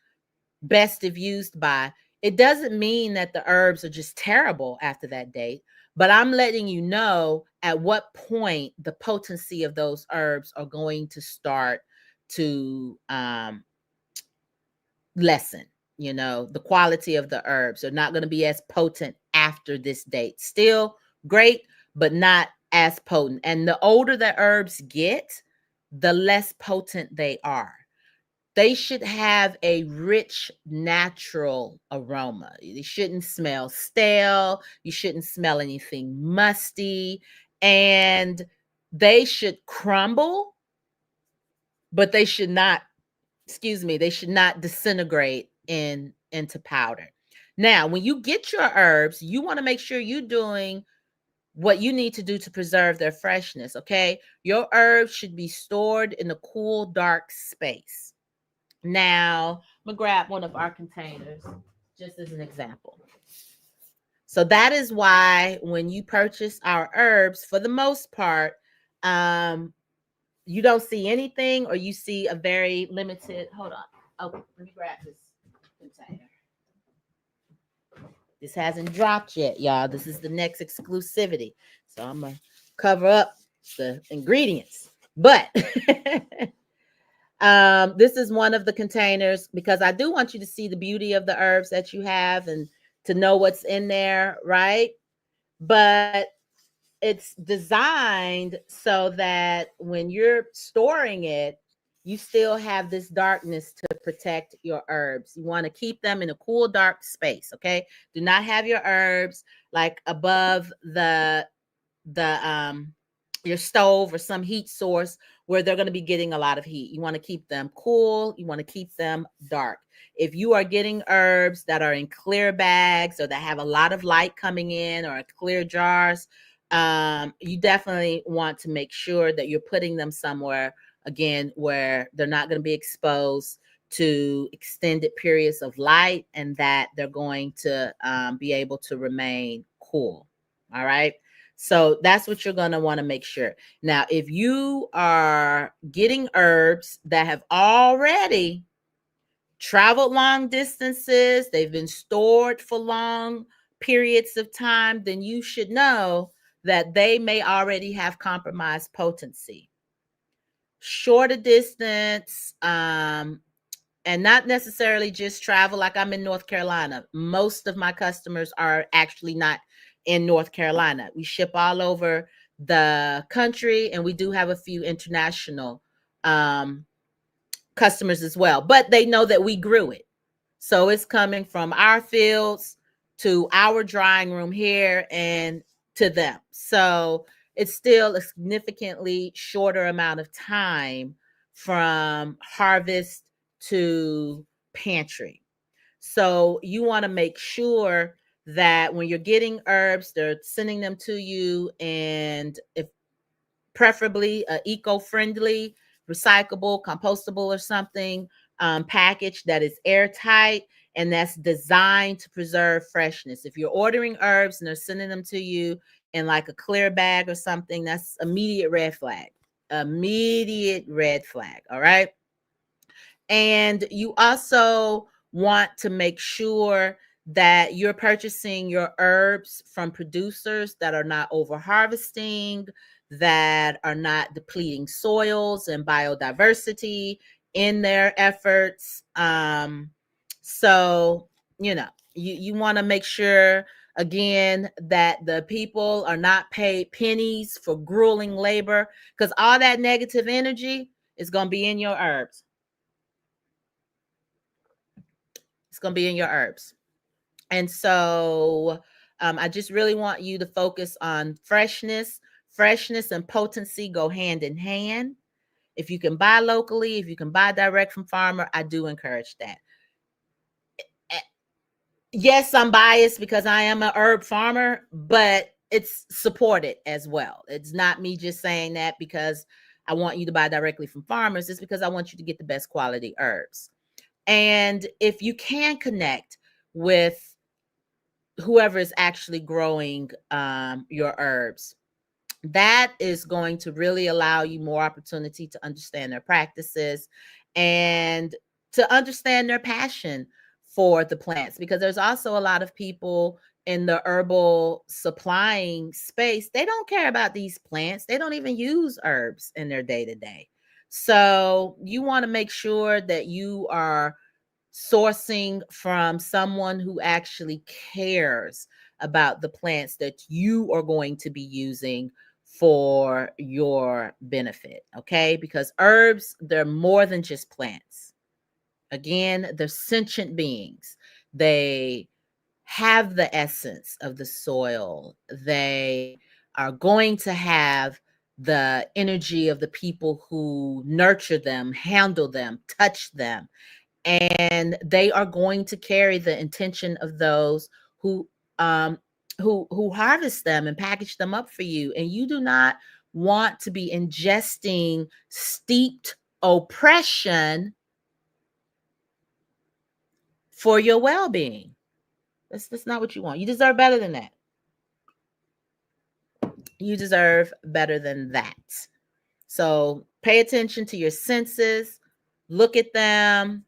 [SPEAKER 1] best if used by. It doesn't mean that the herbs are just terrible after that date, but I'm letting you know at what point the potency of those herbs are going to start to lessen. You know, the quality of the herbs are not going to be as potent after this date. Still great, but not as potent. And the older the herbs get, the less potent they are. They should have a rich, natural aroma. They shouldn't smell stale. You shouldn't smell anything musty. And they should crumble, but they should not, excuse me, they should not disintegrate into powder. Now, when you get your herbs, you want to make sure you're doing what you need to do to preserve their freshness, okay? Your herbs should be stored in a cool, dark space. Now, I'm gonna grab one of our containers just as an example. So that is why when you purchase our herbs, for the most part, you don't see anything, or you see a very limited. Hold on. Oh, let me grab this container. This hasn't dropped yet, y'all. This is the next exclusivity. So I'm gonna cover up the ingredients. But this is one of the containers, because I do want you to see the beauty of the herbs that you have and to know what's in there, right? But it's designed so that when you're storing it, you still have this darkness to protect your herbs. You want to keep them in a cool, dark space, okay? Do not have your herbs like above the your stove or some heat source where they're going to be getting a lot of heat. You want to keep them cool. You want to keep them dark. If you are getting herbs that are in clear bags or that have a lot of light coming in, or clear jars, you definitely want to make sure that you're putting them somewhere, again, where they're not going to be exposed to extended periods of light, and that they're going to be able to remain cool. All right. So that's what you're going to want to make sure. Now, if you are getting herbs that have already traveled long distances, they've been stored for long periods of time, then you should know that they may already have compromised potency. Shorter distance, and not necessarily just travel. Like, I'm in North Carolina. Most of my customers are actually not in North Carolina. We ship all over the country, and we do have a few international customers as well. But they know that we grew it. So it's coming from our fields to our drying room here and to them. So it's still a significantly shorter amount of time from harvest to pantry. So you want to make sure that when you're getting herbs, they're sending them to you, and if preferably eco-friendly, recyclable, compostable, or something, package that is airtight and that's designed to preserve freshness. If you're ordering herbs and they're sending them to you in like a clear bag or something, that's immediate red flag. Immediate red flag. All right. And you also want to make sure that you're purchasing your herbs from producers that are not over harvesting, that are not depleting soils and biodiversity in their efforts. So, you want to make sure, again, that the people are not paid pennies for grueling labor, because all that negative energy is going to be in your herbs. It's going to be in your herbs. And so I just really want you to focus on freshness. Freshness and potency go hand in hand. If you can buy locally, if you can buy direct from farmer, I do encourage that. Yes, I'm biased because I am a herb farmer, but it's supported as well. It's not me just saying that because I want you to buy directly from farmers. It's because I want you to get the best quality herbs. And if you can connect with whoever is actually growing your herbs, that is going to really allow you more opportunity to understand their practices and to understand their passion for the plants, because there's also a lot of people in the herbal supplying space. They don't care about these plants. They don't even use herbs in their day-to-day. So you want to make sure that you are sourcing from someone who actually cares about the plants that you are going to be using for your benefit. Okay, because herbs, they're more than just plants. Again, they're sentient beings. They have the essence of the soil. They are going to have the energy of the people who nurture them, handle them, touch them, and they are going to carry the intention of those who harvest them and package them up for you. And you do not want to be ingesting steeped oppression for your well-being. That's not what you want. You deserve better than that. You deserve better than that. So pay attention to your senses, look at them,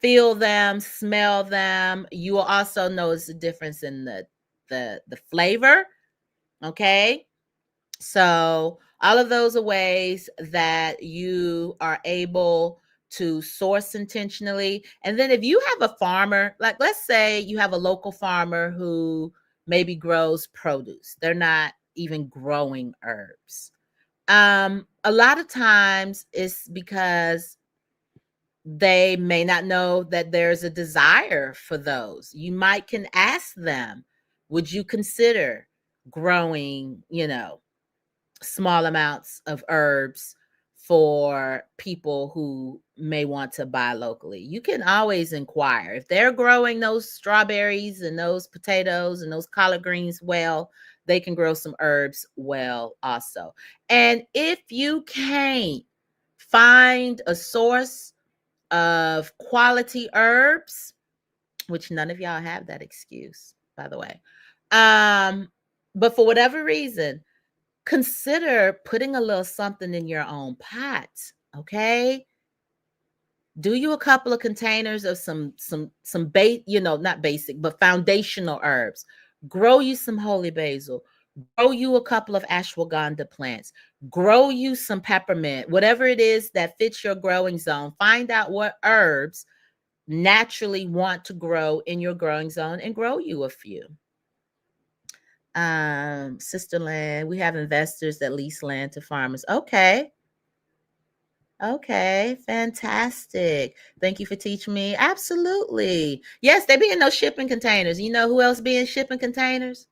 [SPEAKER 1] feel them, smell them. You will also notice the difference in the flavor. Okay. So all of those are ways that you are able to source intentionally. And then if you have a farmer, like let's say you have a local farmer who maybe grows produce, they're not even growing herbs. A lot of times it's because they may not know that there's a desire for those. You might can ask them, would you consider growing, small amounts of herbs for people who may want to buy locally? You can always inquire. If they're growing those strawberries and those potatoes and those collard greens well, they can grow some herbs well also. And if you can't find a source of quality herbs, which none of y'all have that excuse, by the way. But for whatever reason, consider putting a little something in your own pot. Okay. Do you a couple of containers of some not basic, but foundational herbs. Grow you some holy basil. Grow you a couple of ashwagandha plants. Grow you some peppermint. Whatever it is that fits your growing zone. Find out what herbs naturally want to grow in your growing zone and grow you a few. Sister Land, we have investors that lease land to farmers. Okay. Okay, fantastic. Thank you for teaching me. Absolutely. Yes, they be in those shipping containers. You know who else be in shipping containers?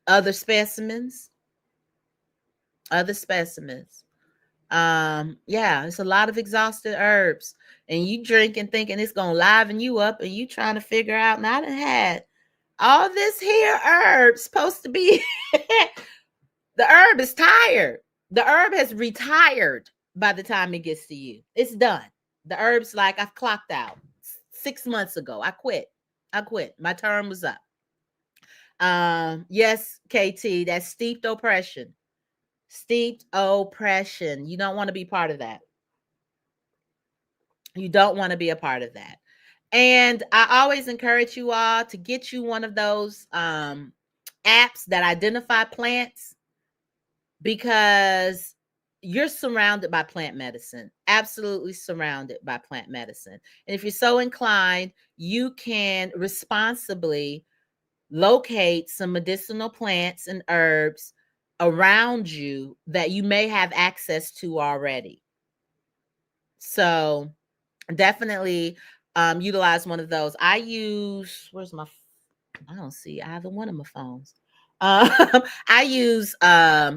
[SPEAKER 1] Other specimens. Other specimens. Yeah, it's a lot of exhausted herbs. And you drinking thinking it's gonna liven you up, and you trying to figure out, now I done had all this here herb supposed to be the herb is tired. The herb has retired. by the time it gets to you. It's done. The herbs, like, I've clocked out 6 months ago. I quit. My term was up. Yes, KT, that's steeped oppression. Steeped oppression. You don't want to be part of that. You don't want to be a part of that. And I always encourage you all to get you one of those apps that identify plants, because you're surrounded by plant medicine, absolutely surrounded by plant medicine. And if you're so inclined, you can responsibly locate some medicinal plants and herbs around you that you may have access to already. So definitely utilize one of those. I use, I don't see either one of my phones. I use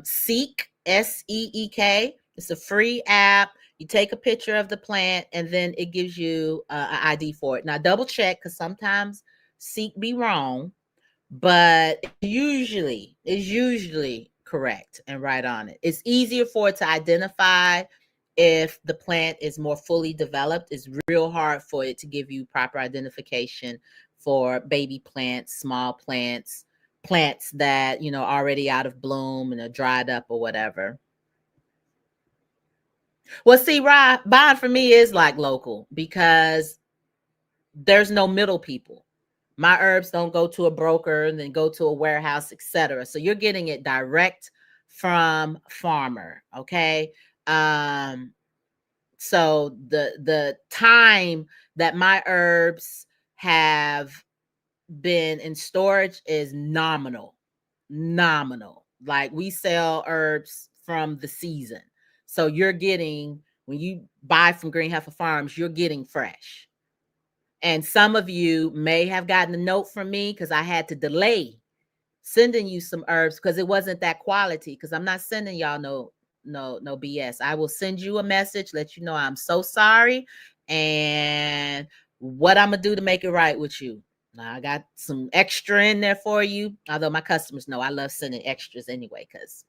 [SPEAKER 1] Seek, SEEK. It's a free app. You take a picture of the plant and then it gives you an ID for it. Now double check, because sometimes Seek be wrong, but it's usually correct and right on it. It's easier for it to identify if the plant is more fully developed. It's real hard for it to give you proper identification for baby plants, small plants, plants that, already out of bloom and are dried up or whatever. Well, see, buying for me is like local, because there's no middle people. My herbs don't go to a broker and then go to a warehouse, etc. So you're getting it direct from farmer. Okay. So the time that my herbs have been in storage is nominal. Like, we sell herbs from the season. So you're getting, when you buy from Green Heifer Farms, you're getting fresh. And some of you may have gotten a note from me because I had to delay sending you some herbs because it wasn't that quality. Because I'm not sending y'all no BS. I will send you a message, let you know I'm so sorry and what I'm gonna do to make it right with you. Now, I got some extra in there for you. Although my customers know I love sending extras anyway, because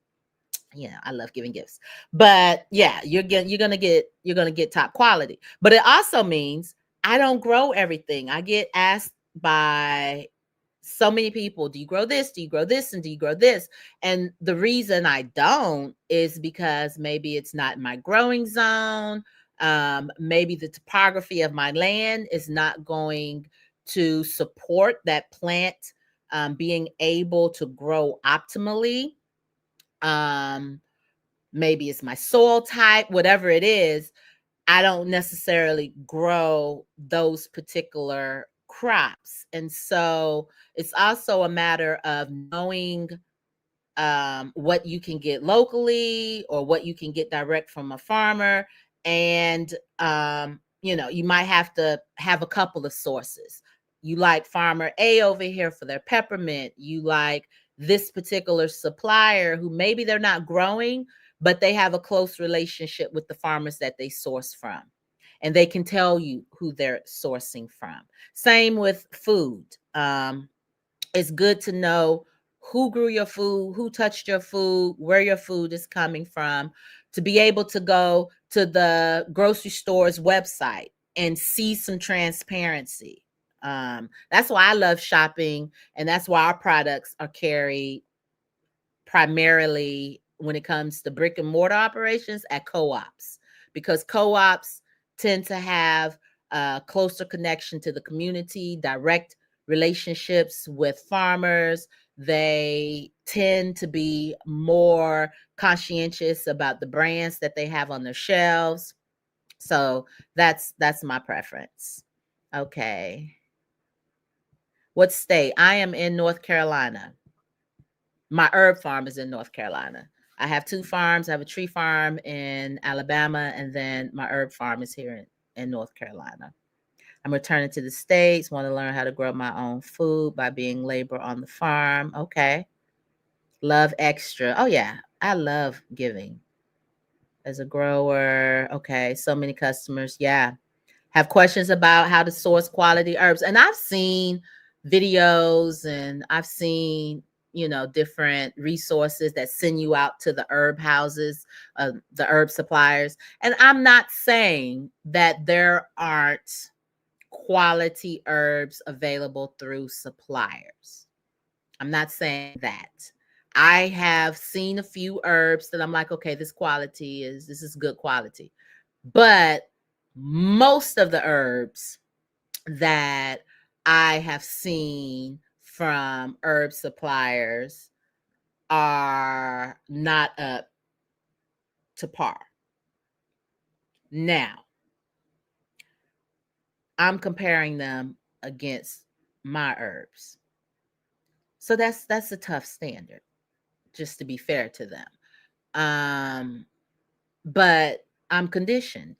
[SPEAKER 1] I love giving gifts. But yeah, you're gonna get top quality. But it also means I don't grow everything. I get asked by so many people, do you grow this? Do you grow this? And do you grow this? And the reason I don't is because maybe it's not in my growing zone. Maybe the topography of my land is not going to support that plant being able to grow optimally. Maybe it's my soil type, whatever it is. I don't necessarily grow those particular crops. And so it's also a matter of knowing what you can get locally or what you can get direct from a farmer. And, you might have to have a couple of sources. You like farmer A over here for their peppermint. You like this particular supplier who maybe they're not growing, but they have a close relationship with the farmers that they source from. And they can tell you who they're sourcing from. Same with food. It's good to know who grew your food, who touched your food, where your food is coming from, to be able to go to the grocery store's website and see some transparency. That's why I love shopping, and that's why our products are carried primarily, when it comes to brick and mortar operations, at co-ops, because co-ops tend to have a closer connection to the community, direct relationships with farmers. They tend to be more conscientious about the brands that they have on their shelves. So that's my preference. Okay. What state? I am in North Carolina. My herb farm is in North Carolina. I have 2 farms. I have a tree farm in Alabama, and then my herb farm is here in North Carolina. I'm returning to the States, want to learn how to grow my own food by being labor on the farm. Okay. Love extra. Oh, yeah. I love giving as a grower. Okay. So many customers. Yeah. Have questions about how to source quality herbs. And I've seen videos and I've seen, different resources that send you out to the herb houses, the herb suppliers. And I'm not saying that there aren't quality herbs available through suppliers. I'm not saying that. I have seen a few herbs that I'm like, okay, this is good quality. But most of the herbs that I have seen from herb suppliers are not up to par. Now, I'm comparing them against my herbs. So that's a tough standard, just to be fair to them. But I'm conditioned.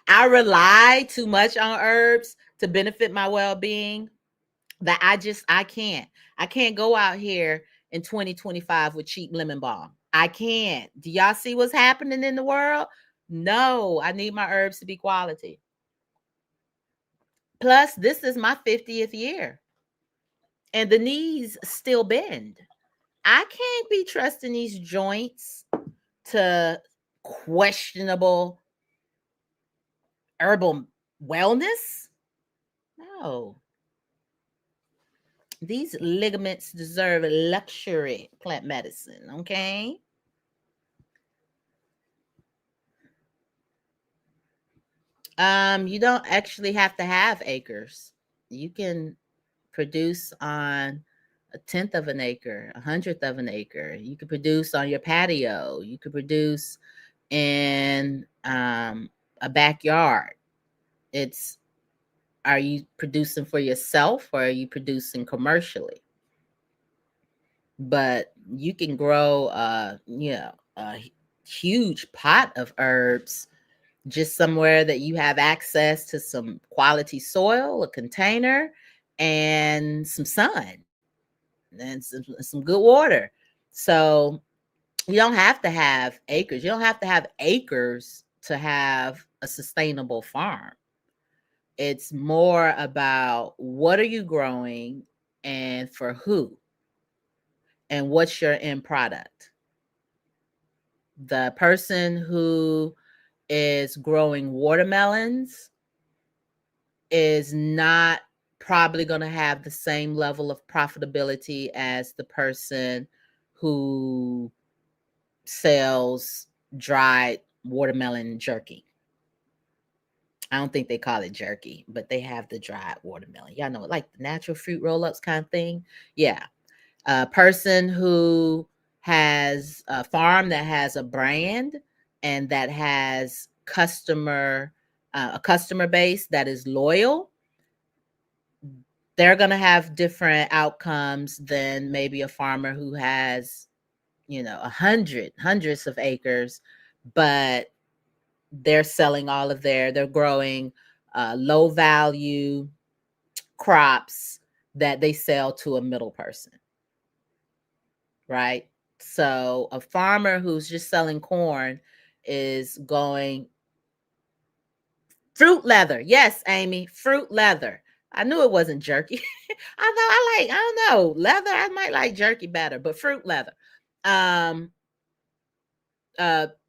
[SPEAKER 1] I rely too much on herbs to benefit my well-being that I can't. I can't go out here in 2025 with cheap lemon balm. I can't. Do y'all see what's happening in the world? No, I need my herbs to be quality. Plus, this is my 50th year and the knees still bend. I can't be trusting these joints to questionable herbal wellness. No. These ligaments deserve luxury plant medicine, okay? You don't actually have to have acres. You can produce on a tenth of an acre, 100th of an acre. You could produce on your patio. You could produce in a backyard. Are you producing for yourself or are you producing commercially? But you can grow, a huge pot of herbs just somewhere that you have access to some quality soil, a container, and some sun and some good water. So you don't have to have acres. You don't have to have acres to have a sustainable farm. It's more about what are you growing and for who and what's your end product. The person who is growing watermelons is not probably going to have the same level of profitability as the person who sells dried watermelon jerky. I don't think they call it jerky, but they have the dried watermelon. Y'all know it, like the natural fruit roll-ups kind of thing. Yeah. A person who has a farm that has a brand and that has a customer base that is loyal, they're going to have different outcomes than maybe a farmer who has, hundreds of acres, but they're growing low value crops that they sell to a middle person, right? So a farmer who's just selling corn is going fruit leather. Yes, Amy, fruit leather. I knew it wasn't jerky. I don't know, leather. I might like jerky better, but fruit leather.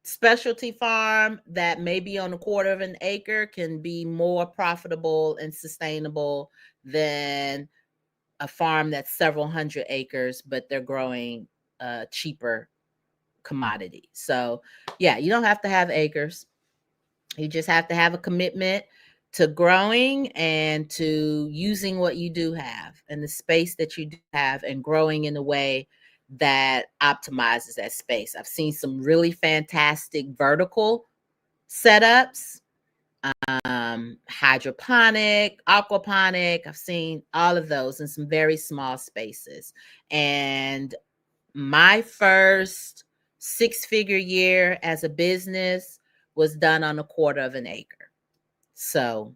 [SPEAKER 1] Specialty farm that may be on a quarter of an acre can be more profitable and sustainable than a farm that's several hundred acres, but they're growing cheaper commodity. So yeah, you don't have to have acres. You just have to have a commitment to growing and to using what you do have and the space that you do have and growing in a way that optimizes that space. I've seen some really fantastic vertical setups, hydroponic, aquaponic. I've seen all of those in some very small spaces. And my first 6-figure year as a business was done on a quarter of an acre. So,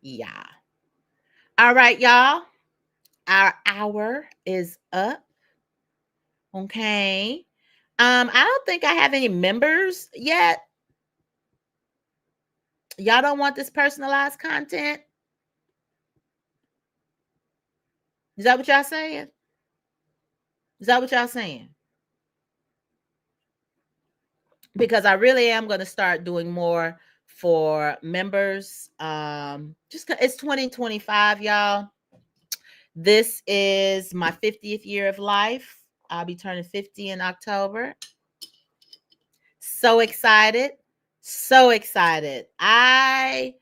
[SPEAKER 1] yeah. All right, y'all. Our hour is up. Okay. I don't think I have any members yet. Y'all don't want this personalized content? Is that what y'all saying? Is that what y'all saying? Because I really am going to start doing more for members. Just it's 2025, y'all. This is my 50th year of life. I'll be turning 50 in October. So excited. So excited. I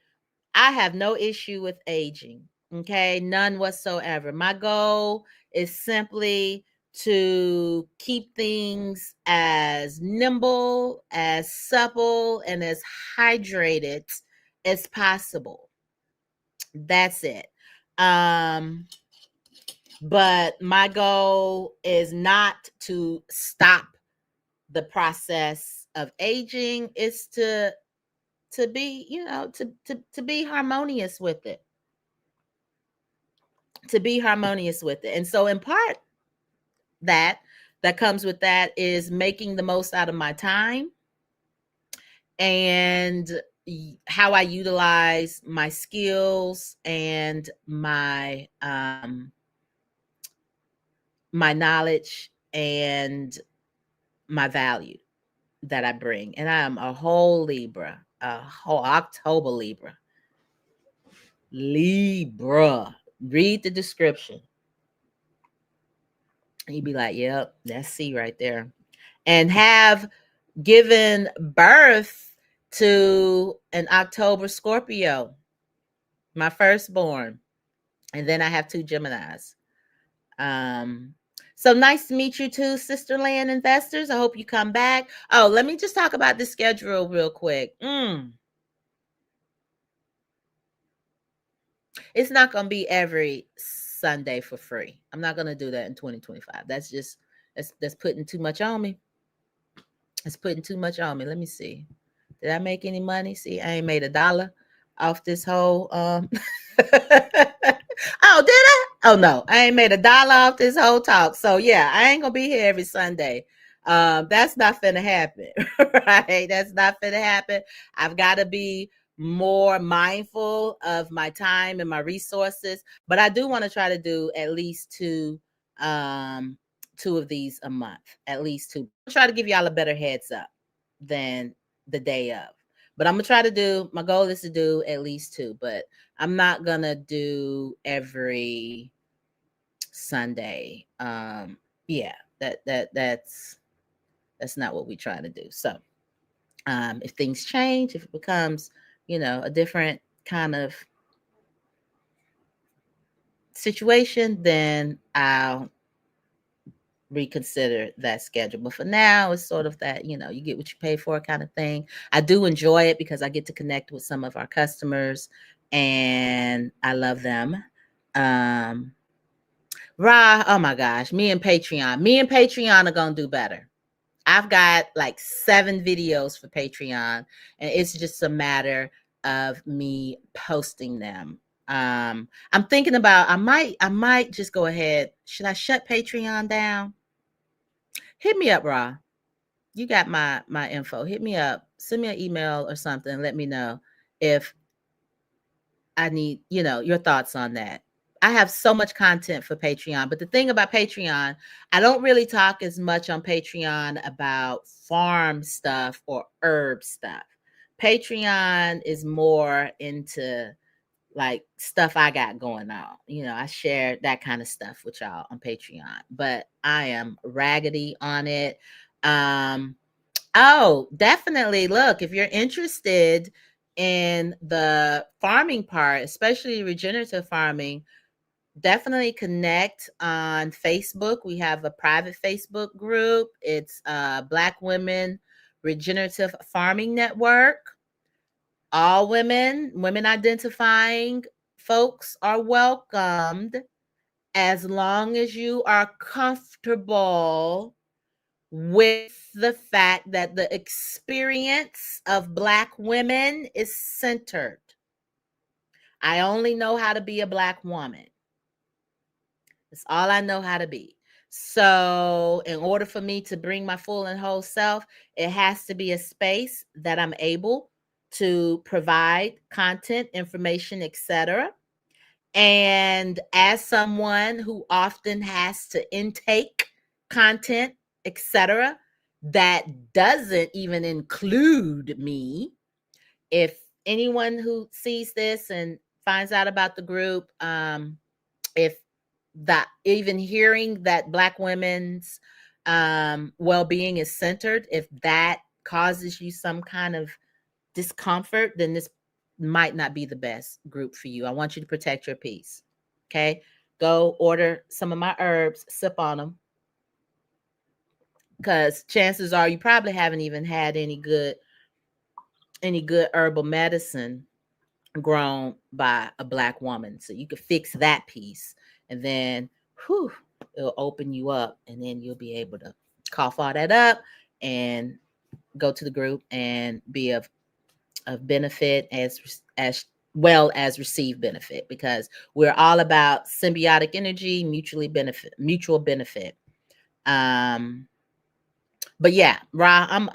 [SPEAKER 1] have no issue with aging. Okay, none whatsoever. My goal is simply to keep things as nimble, as supple, and as hydrated as possible. That's it. But my goal is not to stop the process of aging. It's to be, to be harmonious with it. To be harmonious with it. And so in part that comes with that is making the most out of my time and how I utilize my skills and my knowledge and my value that I bring. And I am a whole Libra, a whole October Libra. Libra. Read the description. You'd be like, yep, that's C right there. And have given birth to an October Scorpio, my firstborn. And then I have 2 Geminis. So nice to meet you too, Sister Land investors. I hope you come back. Oh, let me just talk about the schedule real quick. It's not going to be every Sunday for free. I'm not going to do that in 2025. That's putting too much on me. It's putting too much on me. Let me see. Did I make any money? See, I ain't made $1 off this whole Oh, did I? Oh no, I ain't made $1 off this whole talk. So yeah, I ain't gonna be here every Sunday. That's not finna happen, right? That's not finna happen. I've got to be more mindful of my time and my resources, but I do want to try to do at least um, 2 of these a month, at least 2. I'll try to give y'all a better heads up than the day of. But I'm gonna try to do. My goal is to do at least 2, but I'm not gonna do every Sunday. Yeah, that's not what we try to do. So, if things change, if it becomes, a different kind of situation, then I'll reconsider that schedule. But for now, it's sort of that, you get what you pay for kind of thing. I do enjoy it because I get to connect with some of our customers and I love them. Oh my gosh, me and Patreon are going to do better. I've got like 7 videos for Patreon, and it's just a matter of me posting them. I'm thinking about I might just go ahead. Should I shut Patreon down? Hit me up, Ra. You got my info. Hit me up. Send me an email or something. Let me know if I need, your thoughts on that. I have so much content for Patreon, but the thing about Patreon, I don't really talk as much on Patreon about farm stuff or herb stuff. Patreon is more into like stuff I got going on. I share that kind of stuff with y'all on Patreon, but I am raggedy on it. Oh, definitely. Look, if you're interested in the farming part, especially regenerative farming, definitely connect on Facebook. We have a private Facebook group. It's Black Women Regenerative Farming Network. All women identifying folks are welcomed as long as you are comfortable with the fact that the experience of Black women is centered. I only know how to be a Black woman. That's all I know how to be. So, in order for me to bring my full and whole self, it has to be a space that I'm able to provide content, information, etc. And as someone who often has to intake content, etc., that doesn't even include me, if anyone who sees this and finds out about the group, if that even hearing that Black women's well-being is centered, if that causes you some kind of discomfort, then this might not be the best group for you. I want you to protect your peace. Okay. Go order some of my herbs, sip on them, because chances are you probably haven't even had any good herbal medicine grown by a Black woman. So you could fix that piece, and then whew, it'll open you up, and then you'll be able to cough all that up and go to the group and be of benefit as well as receive benefit, because we're all about symbiotic energy, mutual benefit. But yeah, Ra, I'm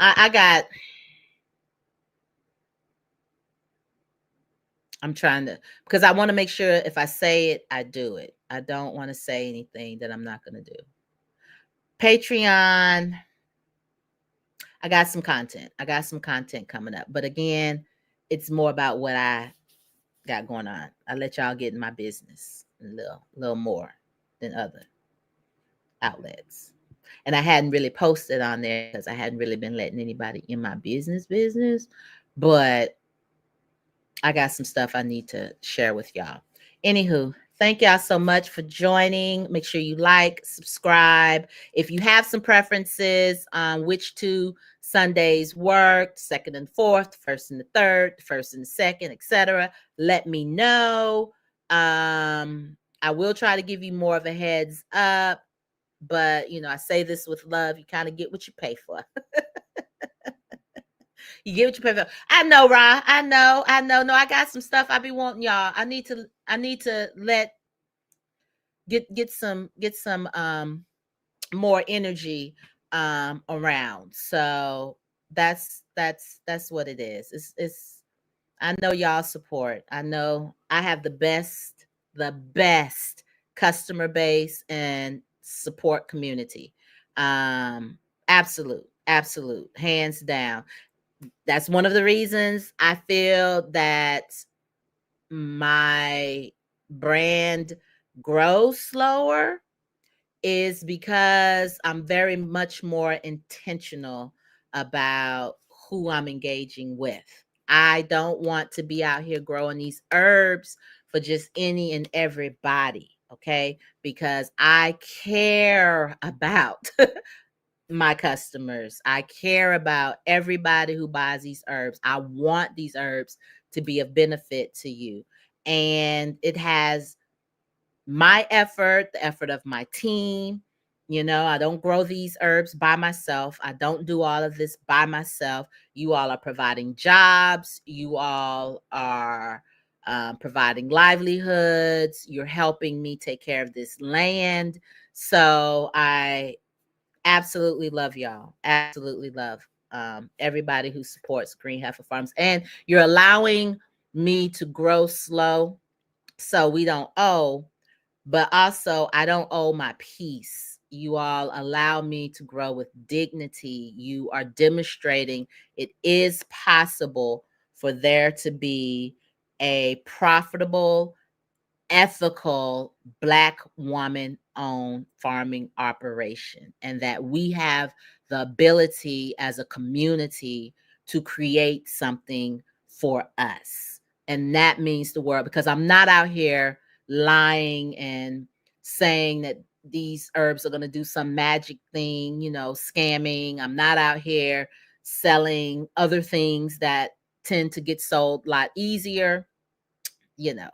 [SPEAKER 1] trying to, because I want to make sure if I say it, I do it. I don't want to say anything that I'm not going to do. Patreon, I got some content. I got some content coming up. But again, it's more about what I got going on. I let y'all get in my business a little more than other outlets. And I hadn't really posted on there because I hadn't really been letting anybody in my business. But I got some stuff I need to share with y'all. Anywho, thank y'all so much for joining. Make sure you like, subscribe. If you have some preferences on which two Sundays worked, second and fourth, first and the third, first and the second, etc., let me know. I will try to give you more of a heads up, but I say this with love. You kind of get what you pay for. You get what you pay for. I know, Ra. I know. No, I got some stuff I be wanting y'all. I need to get some more energy around. So that's what it is. It's I know y'all support. I know I have the best customer base and support community. Absolute, hands down. That's one of the reasons I feel that my brand grows slower, is because I'm very much more intentional about who I'm engaging with. I don't want to be out here growing these herbs for just any and everybody, okay? Because I care about my customers. I care about everybody who buys these herbs. I want these herbs to be of benefit to you. And it has my effort, the effort of my team. I don't grow these herbs by myself. I don't do all of this by myself. You all are providing jobs. You all are providing livelihoods. You're helping me take care of this land. So I absolutely love y'all. Absolutely love everybody who supports Green Heifer Farms. And you're allowing me to grow slow so we don't owe, but also I don't owe my peace. You all allow me to grow with dignity. You are demonstrating it is possible for there to be a profitable, ethical Black woman owned farming operation, and that we have the ability as a community to create something for us. And that means the world, because I'm not out here lying and saying that these herbs are going to do some magic thing, scamming. I'm not out here selling other things that tend to get sold a lot easier. you know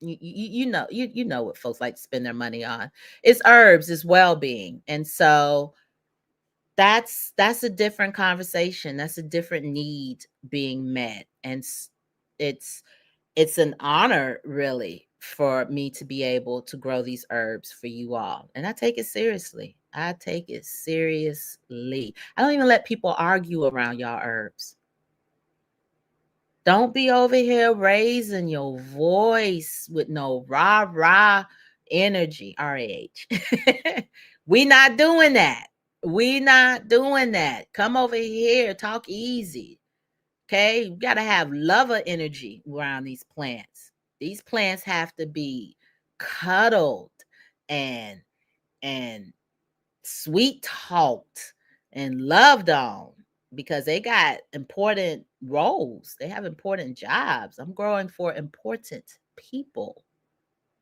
[SPEAKER 1] you know what folks like to spend their money on. It's herbs, it's well-being. And so that's a different conversation. That's a different need being met. And it's it's an honor, really, for me to be able to grow these herbs for you all. And I take it seriously. I take it seriously. I don't even let people argue around y'all herbs. Don't be over here raising your voice with no rah energy. RAH. We not doing that. We not doing that. Come over here, talk easy. Okay, you got to have lover energy around these plants. These plants have to be cuddled and and sweet talked and loved on because they got important roles. They have important jobs. I'm growing for important people.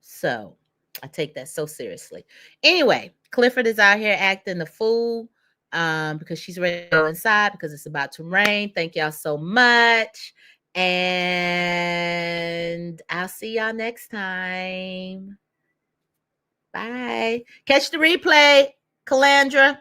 [SPEAKER 1] So I take that so seriously. Anyway, Clifford is out here acting the fool because she's ready to go inside because it's about to rain. Thank y'all so much. And I'll see y'all next time. Bye. Catch the replay, Calandra.